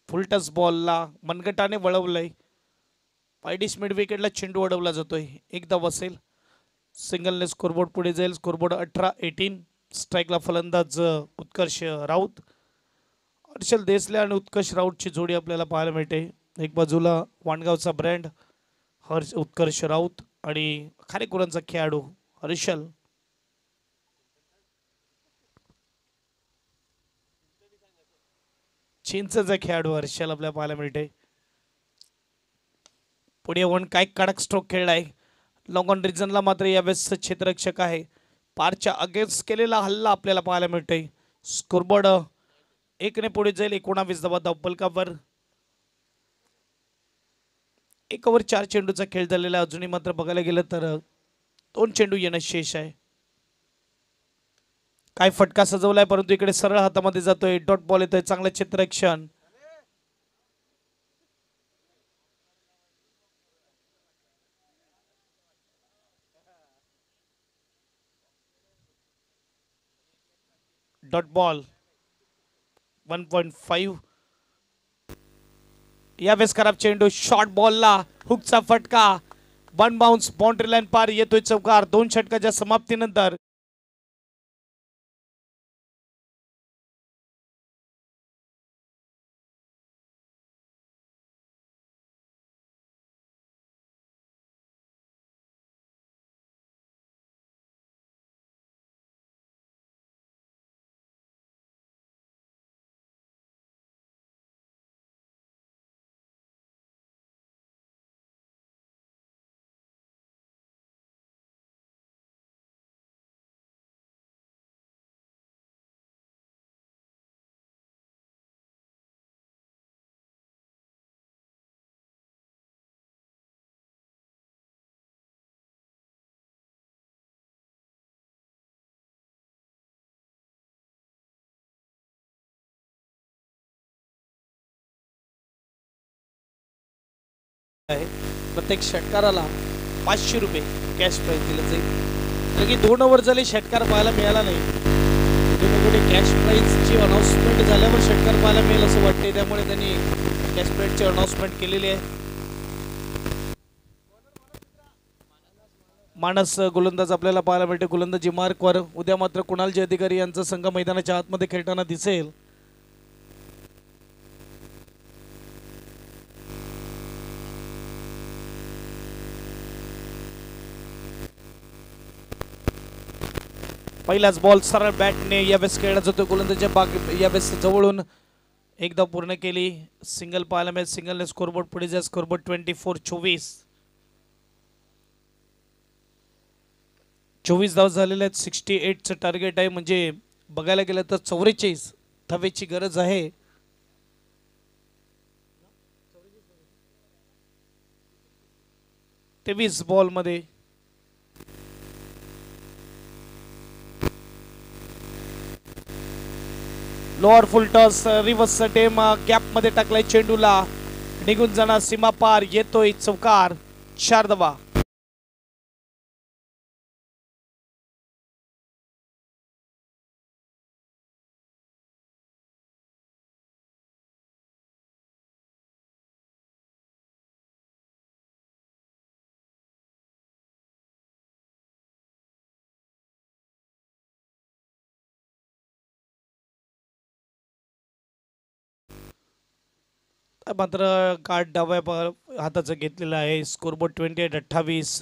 फुल टच बॉलला मनगटाने वळवलंय. पायडिश मिड विकेटला चेंडू अडवला जातोय. एकदा बसेल. सिंगलने स्कोरबोर्ड पुढे जाईल. स्कोरबोर्ड 18-18. स्ट्राईकला फलंदाज उत्कर्ष राऊत. हर्षल देसले आणि उत्कर्ष राऊतची जोडी आपल्याला पाहायला मिळते. एक बाजूला वाणगावचा ब्रँड उत्कर्ष राऊत आणि खारेकुरांचा खेळाडू हर्षल. चिंचचा खेळाडू हर्षल आपल्याला पाहायला मिळते. पुढे येऊन काय कडक स्ट्रोक खेळलाय. लॉंग ऑन रिजनला मात्र यावेळेस क्षेत्ररक्षक आहे. पारच्या अगेन्स्ट केलेला हल्ला आपल्याला पाहायला मिळतोय. स्कोरबोर्ड 1 ने पुढे जाईल. 19 धावा धावफलकावर. 1 ओव्हर 4 चेंडूचा खेळ झालेला. अजूनही मात्र बघायला गेलं तर 2 चेंडू येणं शेष आहे. काय फटका सजवलाय परंतु इकडे सरळ हातामध्ये जातोय. डॉट बॉल येतोय. चांगलं क्षेत्ररक्षण. Dot ball 1.5. यावेळेस खराब चेंडू. शॉर्ट बॉलला हुकचा फटका. 1 बाउन्स बाउंड्री लाईन पार येतोय चौकार. 2 षटकाच्या समाप्तीनंतर प्रत्येक षटकाराला 500 रुपये कॅश प्राईज दिलं जाईल. तर की 2 ओव्हर झाले षटकार पाहायला मिळाला नाही. कुठे ना कुठे कॅश प्राईजची अनाउन्समेंट झाल्यावर षटकार पाहायला मिळेल असं वाटते. त्यामुळे त्यांनी कॅश प्राईजची अनाउन्समेंट केलेली आहे. मानस गोलंदाज आपल्याला पाहायला मिळते. गोलंदाजी मार्कवर. उद्या मात्र कुणालजी अधिकारी यांचा संघ मैदानाच्या आतमध्ये खेळताना दिसेल. पहिलाच बॉल सरळ बॅटने यावेळेस खेळला जातो. गोलंदाजच्या बाग यावेळेस जवळून एकदा पूर्ण केली. सिंगल पाहायला मिळेल. सिंगलने स्कोरबोर्ड पुढे जाईल. स्कोरबोर्ड 24-24. 24 धाव झालेले आहेत. 68चं टार्गेट आहे. म्हणजे बघायला गेलं तर 44 धावेची गरज आहे. तेवीस बॉल मध्ये लोअर फुल टॉस रिव्हर्स टेम गॅप मध्ये टाकलाय चेंडूला. निघून जाणार सीमा पार, येतोय चौकार, 4 धावा. मात्र कार्ड डाव्या हाताचं घेतलेलं आहे. स्कोरबोर्ड 28-28.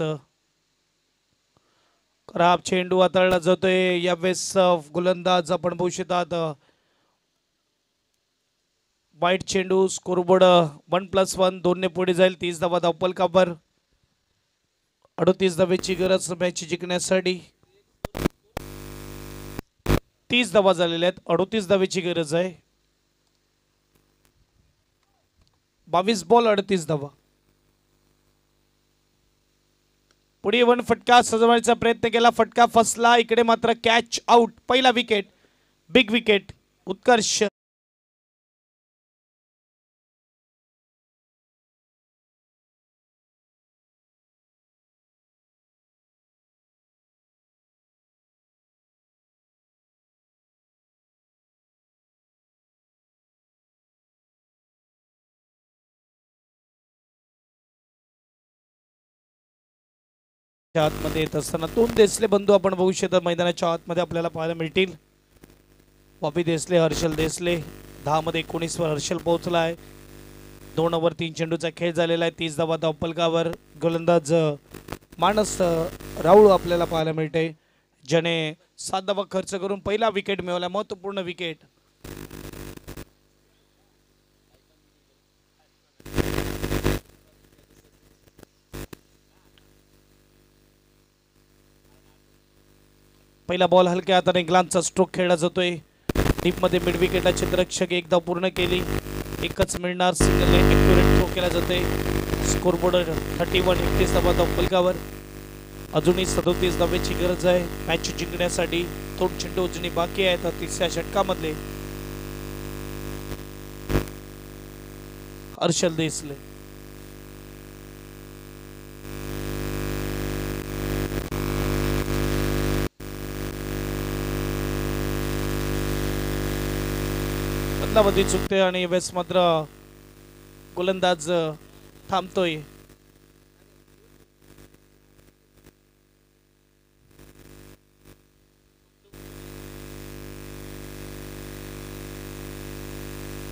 खराब चेंडू हाताळला जातोय. यावेळेस गोलंदाज आपण बघू शकतात. वाईट चेंडू. स्कोरबोर्ड 1+1 2 पुढे जाईल. 30 धावा धावपलकावर. 38 धावेची गरज मॅच जिंकण्यासाठी. 30 धावा झालेल्या आहेत. 38 धावेची गरज आहे. 22 बॉल 38 धावा. पुढे वन फटका सजवण्याचा प्रयत्न केला. फटका फसला. इकडे मात्र कॅच आउट. पहिला विकेट. Big wicket. उत्कर्ष. आतमध्ये येत असताना 2 देसले बंधू आपण बघू शकता मैदानाच्या आतमध्ये आपल्याला पाहायला मिळतील. बॉबी देसले, हर्षल देसले. 10 मध्ये 19 वर हर्षल पोहोचलाय. 2 ओव्हर 3 चेंडूचा खेळ झालेला आहे. 30 धावा धावपलकावर. गोलंदाज मानस राऊळ आपल्याला पाहायला मिळते, ज्याने 7 धावा खर्च करून पहिला विकेट मिळवला. महत्वपूर्ण विकेट. पहिला बॉल हलक्या हाताने ग्लांचा स्ट्रोक खेळला जातोय. डीप मध्ये मिड विकेटला क्षेत्ररक्षक 1 धाव पूर्ण केली. एकच मिळणार. सिंगलने ॲक्युरेट थ्रो केला जातोय. स्कोरबोर्ड 31 31 धावा धावपलकावर. अजूनही 37 धावेची गरज आहे मॅच जिंकण्यासाठी. 2 चेंडू अजूनही बाकी आहेत तिसऱ्या षटकामधले. हर्षल देसले. बदलाबदली चुकते आणि वेस मात्र गोलंदाज थांबतोय.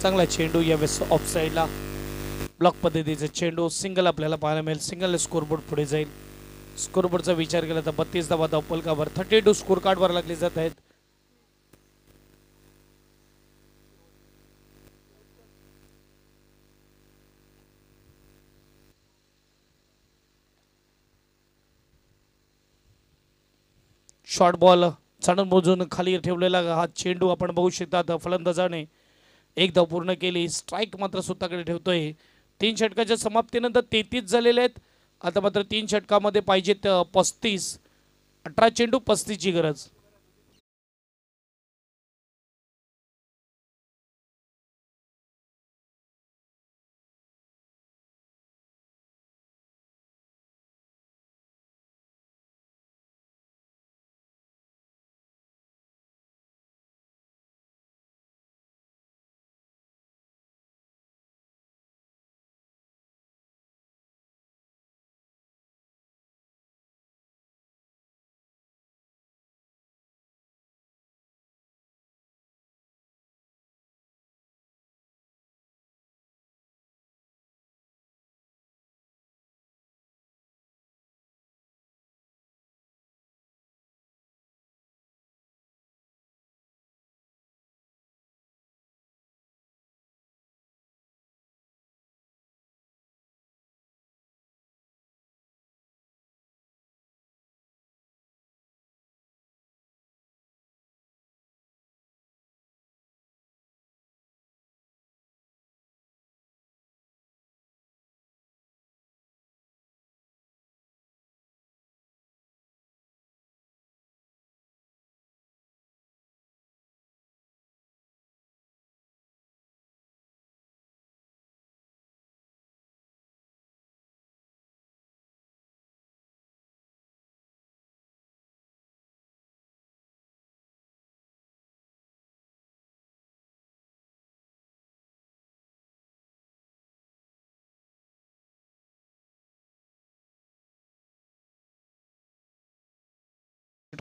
चांगला चेंडू यावेळेस ऑफ साईडला. ब्लॉक पद्धतीचा चेंडू. सिंगल आपल्याला पाहायला मिळेल. सिंगल स्कोरबोर्ड पुढे जाईल. स्कोरबोर्डचा विचार केला तर 32 धावा धावपलकावर. 32 स्कोर कार्डवर लागले जात आहेत. शॉर्ट बॉल चढून मोजून खाली ठेवलेला हा चेंडू आपण बघू शकता. फलंदाजाने 1 धाव पूर्ण केली. स्ट्राईक मात्र स्वतःकडे ठेवतोय. 3 षटकाच्या समाप्तीनंतर 33 झालेले आहेत. आता मात्र 3 षटकामध्ये पाहिजेत 35. 18 चेंडू 35 ची गरज.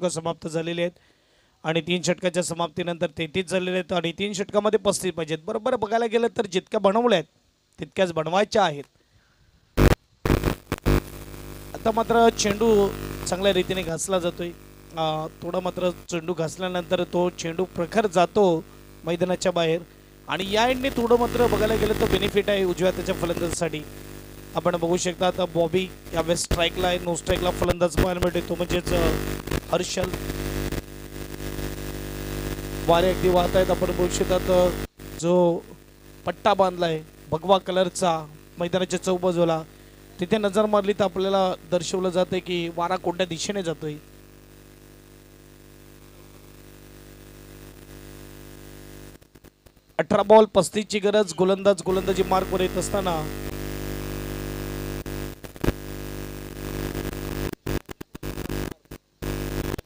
षटकं समाप्त झालेली आहेत आणि 3 षटकाच्या समाप्तीनंतर 33 झालेले आहेत आणि 3 षटकामध्ये 35 पाहिजेत. बरोबर बघायला गेलं तर जितक्या बनवल्या आहेत तितक्याच बनवायच्या आहेत. आता मात्र चेंडू चांगल्या रीतीने घासला जातोय. थोडा मात्र चेंडू घासल्यानंतर तो चेंडू प्रखर जातो मैदानाच्या बाहेर आणि या एंडने थोडं मात्र बघायला गेलं तर बेनिफिट आहे उजव्या त्याच्या फलंदाजासाठी. आपण बघू शकता आता बॉबी यावेळेस स्ट्राईकला आहे, नो स्ट्राईकला फलंदाज पाहायला मिळते तो म्हणजेच हर्षल. वारे अगदी वाहत आहेत. आपण बघू शकतात जो पट्टा बांधलाय भगवा कलरचा मैदानाच्या चौबाजूला तिथे नजर मारली तर आपल्याला दर्शवलं जाते की वारा कोणत्या दिशेने जातोय. अठरा बॉल 35 ची गरज. गोलंदाजी मार्कवर येत असताना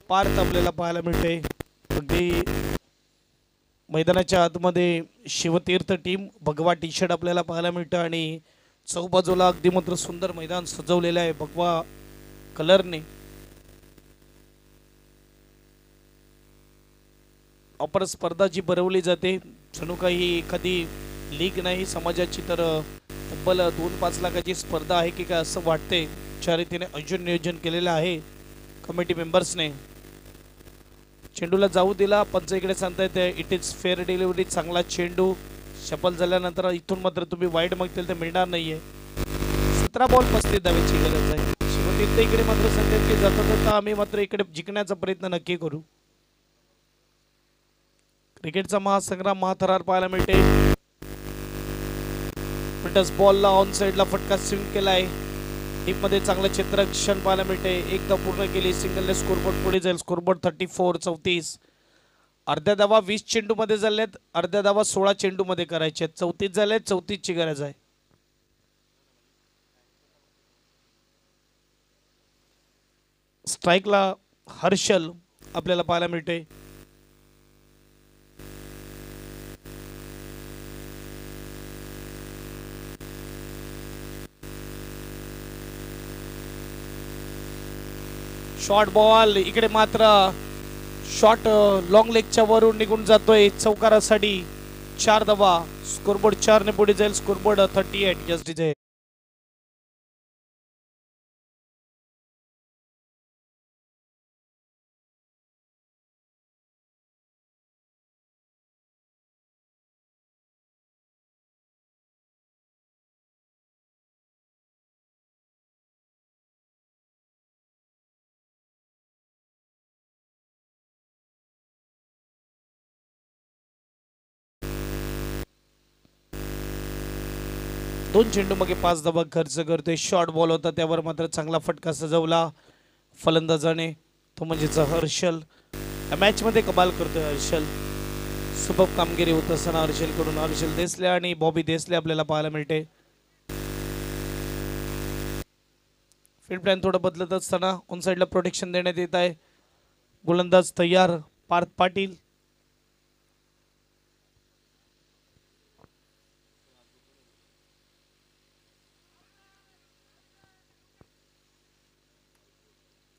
पार्थ आपल्याला पाहायला मिळते. अगदी मैदानाच्या आतमध्ये शिवतीर्थ टीम भगवा टी शर्ट आपल्याला पाहायला मिळतं आणि चौबाजूला अगदी मात्र सुंदर मैदान सजवलेलं आहे भगवा कलरने. अपर स्पर्धा जी भरवली जाते जणू काही एखादी लीग नाही समाजाची तर तब्बल 2-5 लाखाची स्पर्धा आहे की काय असं वाटते. ज्या रीतीने आयोजन नियोजन केलेलं आहे कमिटी मेंबर्सने. चेंडूला जाऊ दिला. पंच इकडे सांगतायत इट इज फेअर डिलिव्हरी. चांगला चेंडू शफल झाल्यानंतर इथून मात्र तुम्ही वाईड मागतील तर मिळणार नाहीये. 17 बॉल 35 धावेची गरज आहे. शिवतीर्थ इकडे मात्र सांगतात की जाता जाता आम्ही मात्र इकडे जिंकण्याचा प्रयत्न नक्की करू. क्रिकेटचा महासंग्राम महाथरार पाहायला मिळते. बॉलला ऑन साइडला फटका स्विंग केलाय. टीप मध्ये चांगलं चित्रक्षण पाहायला मिळते. एकदा पूर्ण केली. सिंगलने स्कोरबोर्ड पुढे जाईल. स्कोरबोर्ड 34-34. अर्ध्या धावा 20 चेंडू मध्ये झाल्यात. अर्ध्या धावा 16 चेंडू मध्ये करायचे. 34 झाले. 34 ची गरज आहे. स्ट्राईकला हर्षल आपल्याला पाहायला मिळते. शॉर्ट बॉल इकडे मात्र शॉट लॉंग लेगच्या वरून निघून जातोय चौकारासाठी. 4 धावा. स्कोरबोर्ड 4 ने पुढे जाईल. स्कोरबोर्ड 38 जस्टिस आहे. दोन चेंडू मागे 5 धावा खर्च करतोय. शॉर्ट बॉल होता त्यावर मात्र चांगला फटका सजवला फलंदाजाने तो म्हणजेच हर्षल. या मॅच मध्ये कमाल करतोय हर्षल. सुबक कामगिरी होत असताना हर्षल कडून हर्षल देसले आणि बॉबी देसले आपल्याला पाहायला मिळते. फील्ड प्लॅन थोडं बदलत असताना ऑन साइडला प्रोटेक्शन देण्यात येत आहे. गोलंदाज तयार पार्थ पाटील.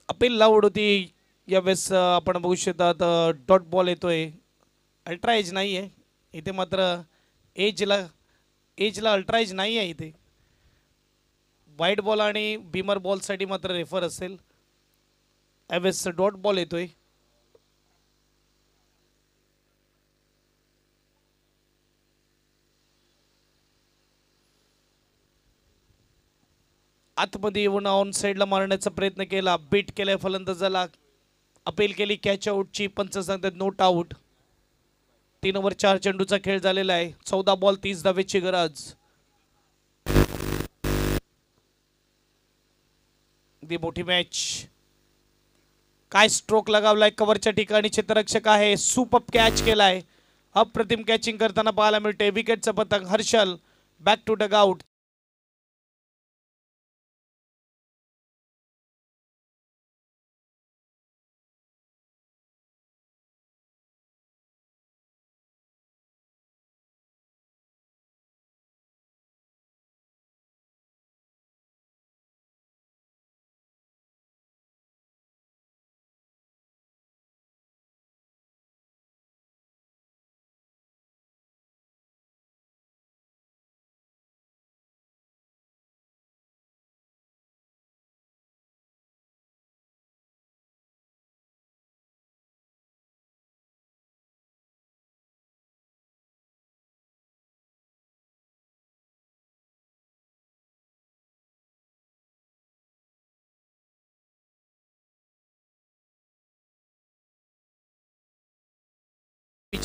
अपील लावड होती यावेळेस. आपण बघू शकतात डॉट बॉल येतोय. अल्ट्रा एज नाही आहे इथे मात्र. एजला अल्ट्रा एज नाही आहे इथे. वाईट बॉल आणि बीमर बॉलसाठी मात्र रेफर असेल. यावेळेस डॉट बॉल येतोय. आतमध्ये येऊन ऑन साइडला मारण्याचा प्रयत्न केला. बीट केलाय फलंदाजाला. अपील केली कॅच आउटची. पंच सांगतात नोट आउट. 3 ओव्हर 4 चेंडूचा खेळ झालेला आहे. 14 बॉल 30 धावेची गरज. दी मोठी मॅच. काय स्ट्रोक लगावलाय कव्हरच्या ठिकाणी. क्षेत्ररक्षक आहे. सुपर कॅच केलाय. अप्रतिम कॅचिंग करताना पाहायला मिळते. विकेटचा पतंग Harshal back to dugout.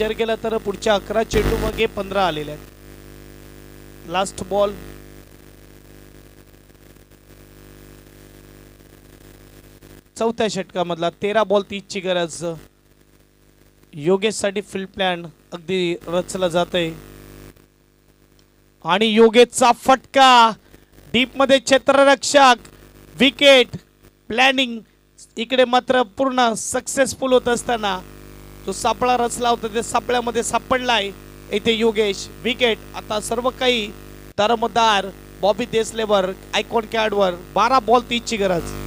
विचार केला तर पुढच्या 11 चेंडू मागे 15 आलेले आहेत. लास्ट बॉल चौथ्या षटकामधला 13 बॉल 30 ची गरज. योगेश साठी फील्ड प्लॅन अगदी रचला जातंय आणि योगेशचा फटका डीप मध्ये क्षेत्ररक्षक विकेट प्लॅनिंग इकडे मात्र पूर्ण सक्सेसफुल होत असताना जो सापळा रचला होता त्या सापळ्यामध्ये सापडलाय इथे योगेश. विकेट. आता सर्व काही दरमदार बॉबी देसलेवर आयकॉन कॅडवर 12 बॉल 30 ची गरज.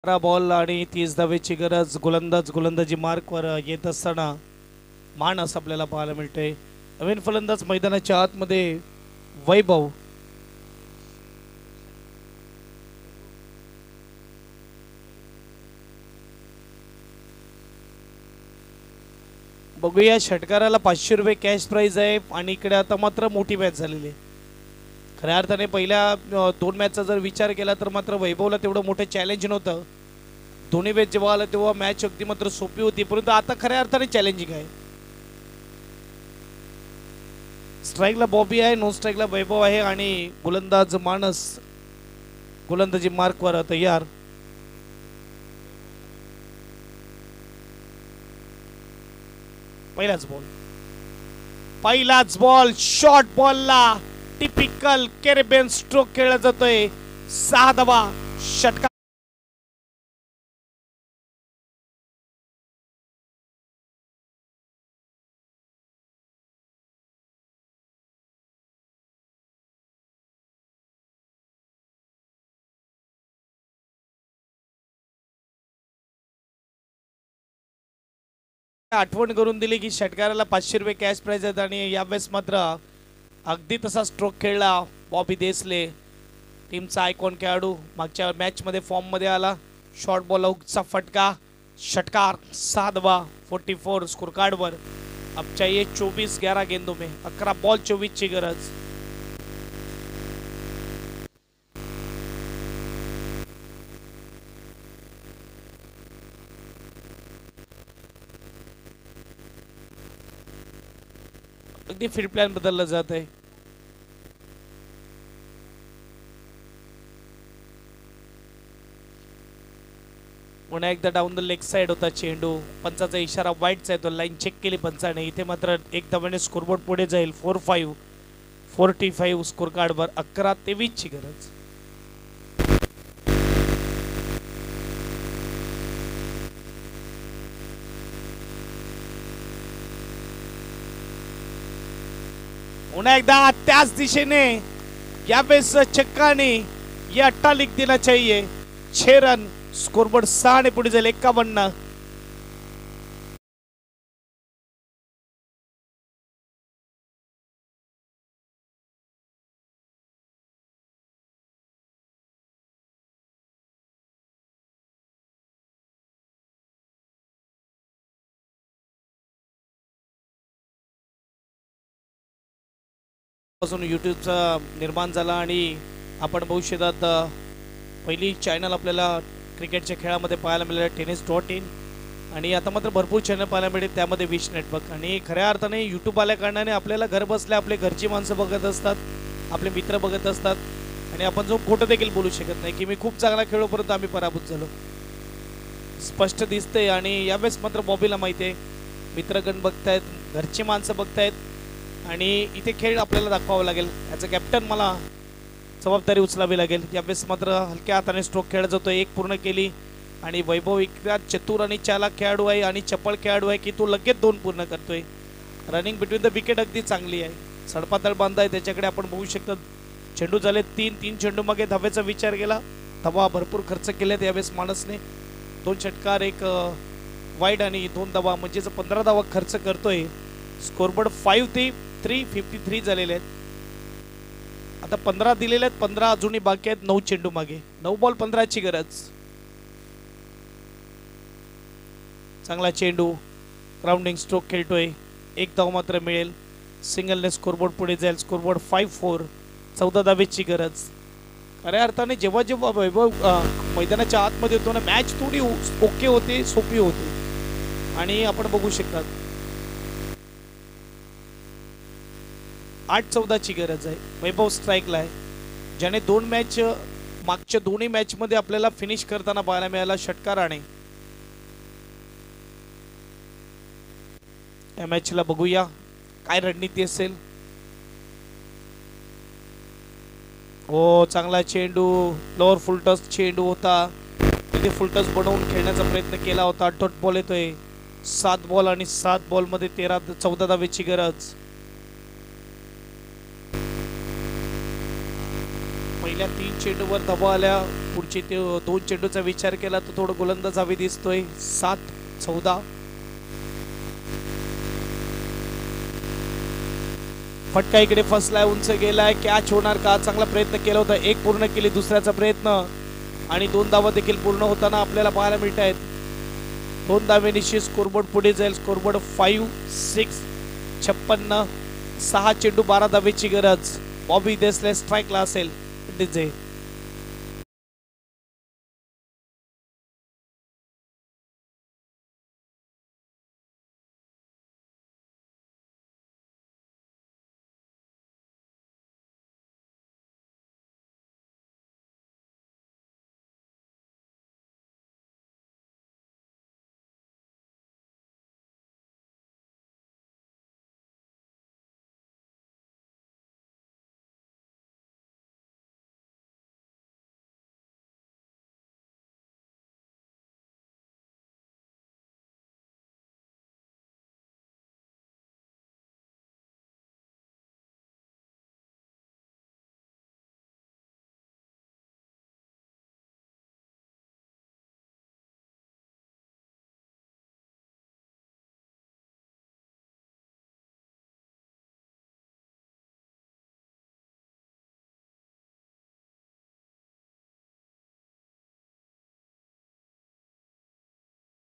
बॉल आणि 30 धावेची गरज. गोलंदाजी मार्कवर येत असताना मानस आपल्याला पाहायला मिळते. नवीन फलंदाज मैदानाच्या आतमध्ये वैभव. बघूया षटकाराला 500 रुपये कॅश प्राइज आहे आणि इकडे आता मात्र मोठी मॅच झालेली आहे. खऱ्या अर्थाने पहिल्या 2 मॅचचा जर विचार केला तर मात्र वैभवला तेवढं मोठं चॅलेंज नव्हतं. दोन्ही मॅच जेव्हा आलं तेव्हा मॅच अगदी मात्र सोपी होती, परंतु आता खऱ्या अर्थाने चॅलेंजिंग आहे. स्ट्राईकला बॉबी आहे, नो स्ट्राईकला वैभव आहे आणि गोलंदाज मानस गोलंदाजी मार्कवर तयार. पहिलाच बॉल शॉर्ट बॉलला टिपिकल कॅरेबियन स्ट्रोक खेळला जातोय. 6 धावा षटकार. आठवण करून दिली की षटकाराला 500 रुपये कॅश प्राइज आहेत आणि यावेळेस मात्र अगदी तसा स्ट्रोक खेळला बॉबी देसले. टीमचा आयकॉन खेळाडू मागच्या मॅच मध्ये फॉर्म मध्ये आला. शॉर्ट बॉल चा फटका. षटकार. 6 धावा 44 स्कोर कार्ड वर. अब चाहिए 24 11 गेंदों में. 11 बॉल 24 ची गरज. अगदी फील्ड प्लॅन बदलला जात आहे. पुन्हा एकदा डाऊन द लेग साइड होता चेंडू. पंचाचा इशारा वाईटचा आहे, तो लाईन चेक केली पंचाने. इथे मात्र एक धावाने स्कोरबोर्ड पुढे जाईल. 4-5 45 स्कोर कार्ड वर. 11-23 ची गरज. पुन्हा एकदा त्याच दिशेने यावेळेस चक्काने या अट्टालिक देना चाहिए. 6 रन. स्कोरबोर्ड 6 ने पुढे जाईल. 51. पासून यूट्यूबचा निर्माण झाला आणि आपण बघू शकतात पहिली चॅनल आपल्याला क्रिकेटच्या खेळामध्ये पाहायला मिळालं tennis.in आणि आता मात्र भरपूर चॅनल पाहायला मिळेल त्यामध्ये विश नेटवर्क. आणि खऱ्या अर्थाने यूट्यूब आल्या कारणाने आपल्याला घर बसल्या आपले घरची माणसं बघत असतात, आपले मित्र बघत असतात आणि आपण जो खोटं देखील बोलू शकत नाही की मी खूप चांगला खेळलो परंतु आम्ही पराभूत झालो. स्पष्ट दिसते आणि यावेळेस मात्र बॉबीला माहिती आहे मित्रगण बघतायत, घरची माणसं बघतायत आणि इथे खेळ आपल्याला दाखवावा लागेल. ॲज अ कॅप्टन मला जबाबदारी उचलावी लागेल. यावेळेस मात्र हलक्या हाताने स्ट्रोक खेळला जातो. एक पूर्ण केली आणि वैभव इतका चतुर आणि चालाक खेळाडू आहे आणि चपळ खेळाडू आहे की तो लगेच 2 पूर्ण करतोय. रनिंग बिटवीन द विकेट अगदी चांगली आहे. सडपातळ बांधा आहे त्याच्याकडे आपण बघू शकता. चेंडू झाले 3 चेंडू मागे धावेचा विचार केला. धावा भरपूर खर्च केलेत यावेळेस माणसने. 2 षटकार, 1 वाईड आणि 2 धावा म्हणजे 15 धावा खर्च करतोय. स्कोरबोर्ड 5 ते 353 झालेले आहेत. आता 15 दिलेले आहेत, 15 अजूनही बाकी आहेत. 9 चेंडू मागे, 9 बॉल 15ची गरज. चांगला चेंडू, ग्राउंडिंग स्ट्रोक खेळतोय. 1 धाव मात्र मिळेल. सिंगलने स्कोरबोर्ड पुढे जाईल. स्कोरबोर्ड 5-4, 14 धावेची गरज. खऱ्या अर्थाने जेव्हा जेव्हा वैभव मैदानाच्या आतमध्ये होतो ना, मॅच थोडी ओके होते, सोपी होते. आणि आपण बघू शकतात 8-14ची गरज आहे. वैभव स्ट्राईकला आहे, ज्याने 2 मॅच मागच्या दोन्ही मॅचमध्ये आपल्याला फिनिश करताना पाहायला मिळाला षटकाराने. या मॅचला बघूया काय रणनीती असेल. हो, चांगला चेंडू, लोअर फुलटस चेंडू होता. तिथे फुलटस बनवून खेळण्याचा प्रयत्न केला होता. डॉट बॉल येतोय. 7 बॉल आणि 7 बॉलमध्ये 14 धावेची गरज. पहिल्या 3 चेंडूवर धावा आल्या. पुढचे 2 चेंडूचा विचार केला तर थोडं गोलंदाज हवी दिसतोय. 7-14. फटका इकडे फसलाय, उंच गेलाय. कॅच होणार का? चांगला प्रयत्न केला होता. 1 पूर्ण केली, दुसऱ्याचा प्रयत्न आणि 2 धावा देखील पूर्ण होताना आपल्याला पाहायला मिळत आहेत. 2 धावेनिशी स्कोरबोर्ड पुढे जाईल. स्कोरबोर्ड 5-6, 56. 6 चेंडू 12 धावेची गरज. बॉबी देसले स्ट्राईकला असेल. डीजे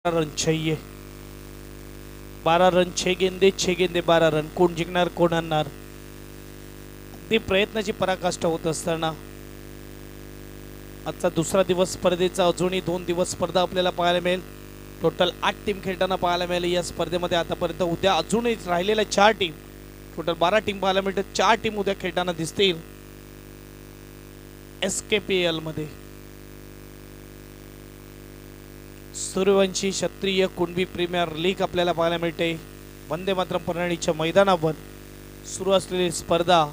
रन चाहिए. 12 रन, 6 गेंदे, 6 गेंदे 12 रन. कोण जिंकणार, कोण आणणार? अगदी प्रयत्नाची पराकाष्ठा होत असताना आजचा दुसरा दिवस स्पर्धेचा. अजूनही 2 दिवस स्पर्धा आपल्याला पाहायला मिळेल. टोटल 8 टीम खेळताना पाहायला मिळाली या स्पर्धेमध्ये आतापर्यंत. उद्या अजूनही राहिलेल्या 4 टीम, टोटल 12 टीम पाहायला मिळतात. 4 टीम उद्या खेळताना दिसतील SKPL मध्ये. सूर्यवंशी क्षत्रिय कुणबी प्रीमियर लीग आपल्याला पाहायला मिळते. वंदे मातरम प्रणालीच्या मैदानावर सुरू असलेली स्पर्धा.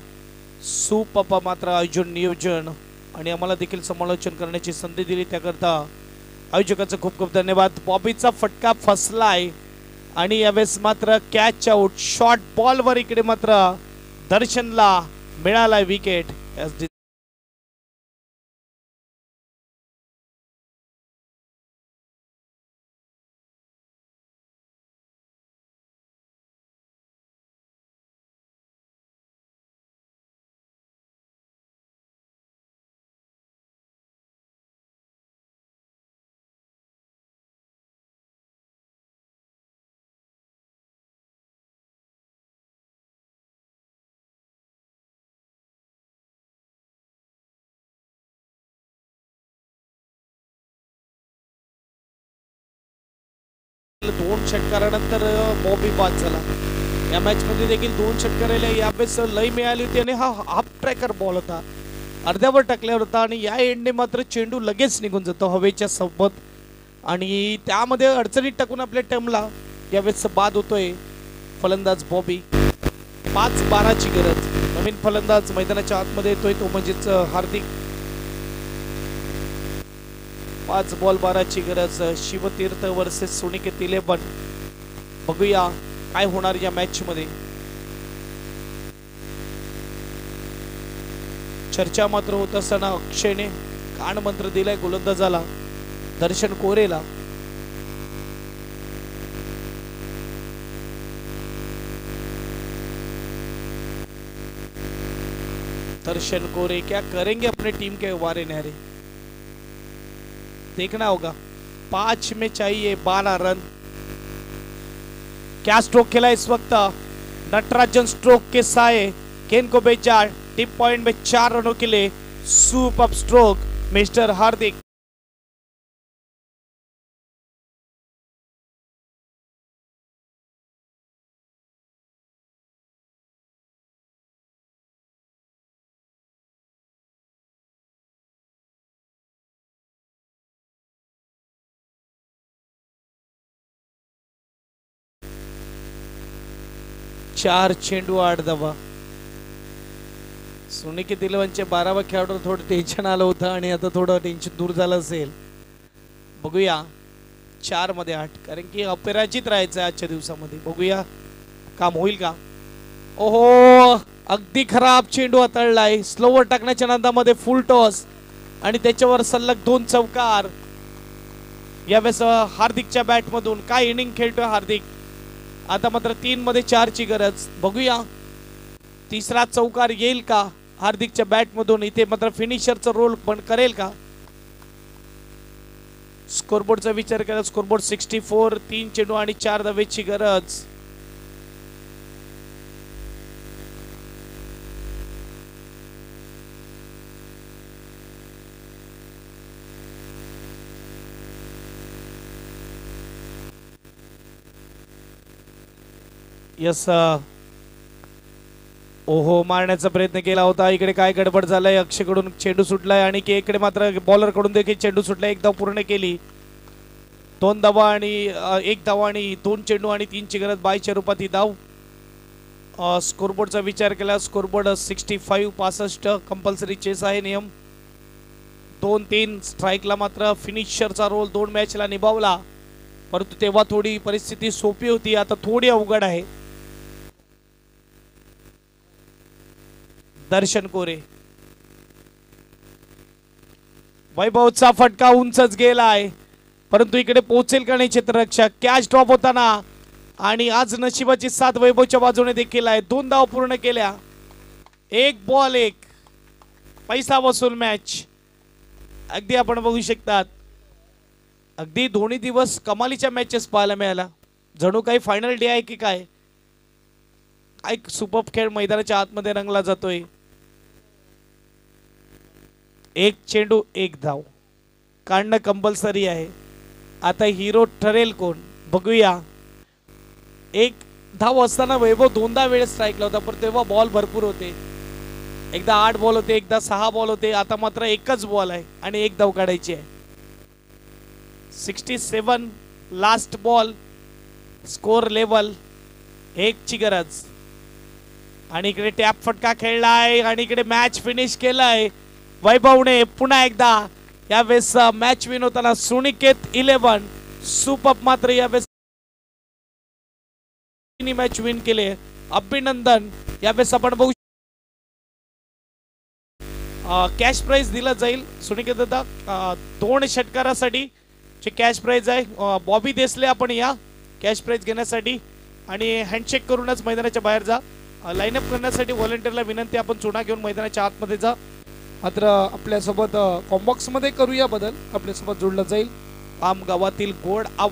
सुपपा मात्र आयोजन, नियोजन आणि आम्हाला देखील समालोचन करण्याची संधी दिली त्याकरता आयोजकांचं खूप खूप धन्यवाद. बॉबीचा फटका फसलाय आणि यावेळेस मात्र कॅच आउट. शॉर्ट बॉलवर इकडे मात्र दर्शनला मिळालाय विकेट. दोन षटकारानंतर बॉबी बाद झाला. या मॅच मध्ये देखील 2 षटकाराला यावेळेस लय मिळाली होती आणि हा हाफ ट्रॅकर बॉल होता, अर्ध्यावर टाकल्यावर होता आणि या एंडने मात्र चेंडू लगेच निघून जातो हवेच्या सोबत आणि त्यामध्ये अडचणीत टाकून आपल्या टीमला यावेळेस बाद होतोय फलंदाज बॉबी. 5-12 ची गरज. नवीन फलंदाज मैदानाच्या आतमध्ये येतोय तो म्हणजेच हार्दिक. 5 बॉल 12 ची गरज. शिवतीर्थ वर्सेस सुनिकेत 11. बघूया काय होणार या मॅच मध्ये. चर्चा मात्र होत असताना अक्षयने कान मंत्र दिलाय गोलंदाजाला दर्शन कोरेला. दर्शन कोरे क्या करेंगे अपने टीम के वारे न्यारे, देखना होगा. 5 में चाहिए 12 रन. क्या स्ट्रोक खेला इस वक्त नटराजन स्ट्रोक के साए. केन को बेचा टिप पॉइंट में 4 रनों के लिए. सुपर स्ट्रोक मिस्टर हार्दिक. चार चेंडू 8 धावा. सुनिकेत 11चे 12वा खेळाडू थोडं टेन्शन आलं होतं आणि आता थोडं टेन्शन दूर झालं असेल. बघूया 4 मध्ये 8 कारण की अपराजित राहायचं आजच्या दिवसामध्ये. बघूया काम होईल का. ओहो अगदी खराब चेंडू हाताळलाय. स्लोवर टाकण्याच्या नादामध्ये फुल टॉस आणि त्याच्यावर सलग 2 चौकार. यावेळेस हार्दिकच्या बॅट मधून काय इनिंग खेळतोय हार्दिक. आता मात्र 3 मध्ये 4 ची गरज. बघूया तिसरा चौकार येईल का हार्दिकच्या बॅट मधून. इथे मात्र फिनिशरचा रोल पण करेल का. स्कोरबोर्डचा विचार केला स्कोरबोर्ड 64. 3 चेंडू आणि 4 धावेची गरज. यस ओहो मारण्याचा प्रयत्न केला होता. इकडे काय गडबड झालाय. अक्षयकडून चेंडू सुटलाय आणि इकडे मात्र बॉलर कडून देखील चेंडू सुटलाय. 1 धाव पूर्ण केली. 2 धावा आणि 1 धावा आणि 2 चेंडू आणि 3 ची गरज. बायच्या रूपात ही धाव. स्कोरबोर्डचा विचार केला स्कोरबोर्ड 65 65 कंपल्सरी चेस आहे नियम. 2-3 स्ट्राईकला मात्र फिनिशरचा रोल 2 मॅचला निभावला परंतु तेव्हा थोडी परिस्थिती सोपी होती. आता थोडी अवघड आहे. दर्शन कोरे वैभवचा फटका उंचच गेलाय परंतु इकडे पोहोचेल का नाही क्षेत्ररक्षक. कॅच ड्रॉप होताना आणि आज नशिबाची साथ वैभवच्या बाजूने देखील आहे. 2 धाव पूर्ण केल्या. 1 बॉल 1 पैसा वसूल मॅच. अगदी आपण बघू शकतात अगदी दोन्ही दिवस कमालीच्या मॅचेस पाहायला मिळाला. जणू काही फायनल डे आहे की काय. काय सुपर खेळ मैदानाच्या आतमध्ये रंगला जातोय. 1 चेंडू 1 धाव काढणं कंपल्सरी आहे. आता हिरो ठरेल कोण बघूया. 1 धाव असताना वैभव 2दा वेळेस स्ट्राईकला होता पण तेव्हा बॉल भरपूर होते. एकदा 8 बॉल होते एकदा 6 बॉल होते. आता मात्र 1च बॉल आहे आणि 1 धाव काढायची आहे. 67 लास्ट बॉल. स्कोर लेवल 1 ची गरज आणि इकडे टॅप फटका खेळलाय आणि इकडे मॅच फिनिश केलाय वैभवने. पुन्हा एकदा यावेळेस मॅच विन होताना सुनिकेत 11 सुपर मात्र यावेळेस मॅच विन केले. अभिनंदन. यावेळेस आपण बघू कॅश प्राइज दिला जाईल सुनिकेत दादा 2 षटकारासाठी चे कॅश प्राइज आहे. बॉबी देसले आपण या कॅश प्राइज घेण्यासाठी आणि हँडशेक करूनच मैदानाच्या बाहेर जा. लाईनअप करण्यासाठी व्हॉलंटियरला विनंती आपण चुना घेऊन मैदानाच्या आतमध्ये जा. मात्र आपल्यासोबत कॉम्बॉक्स मध्ये करूया बदल. आपल्यासोबत जोडलं जाईल आम गावातील गोड आवाज.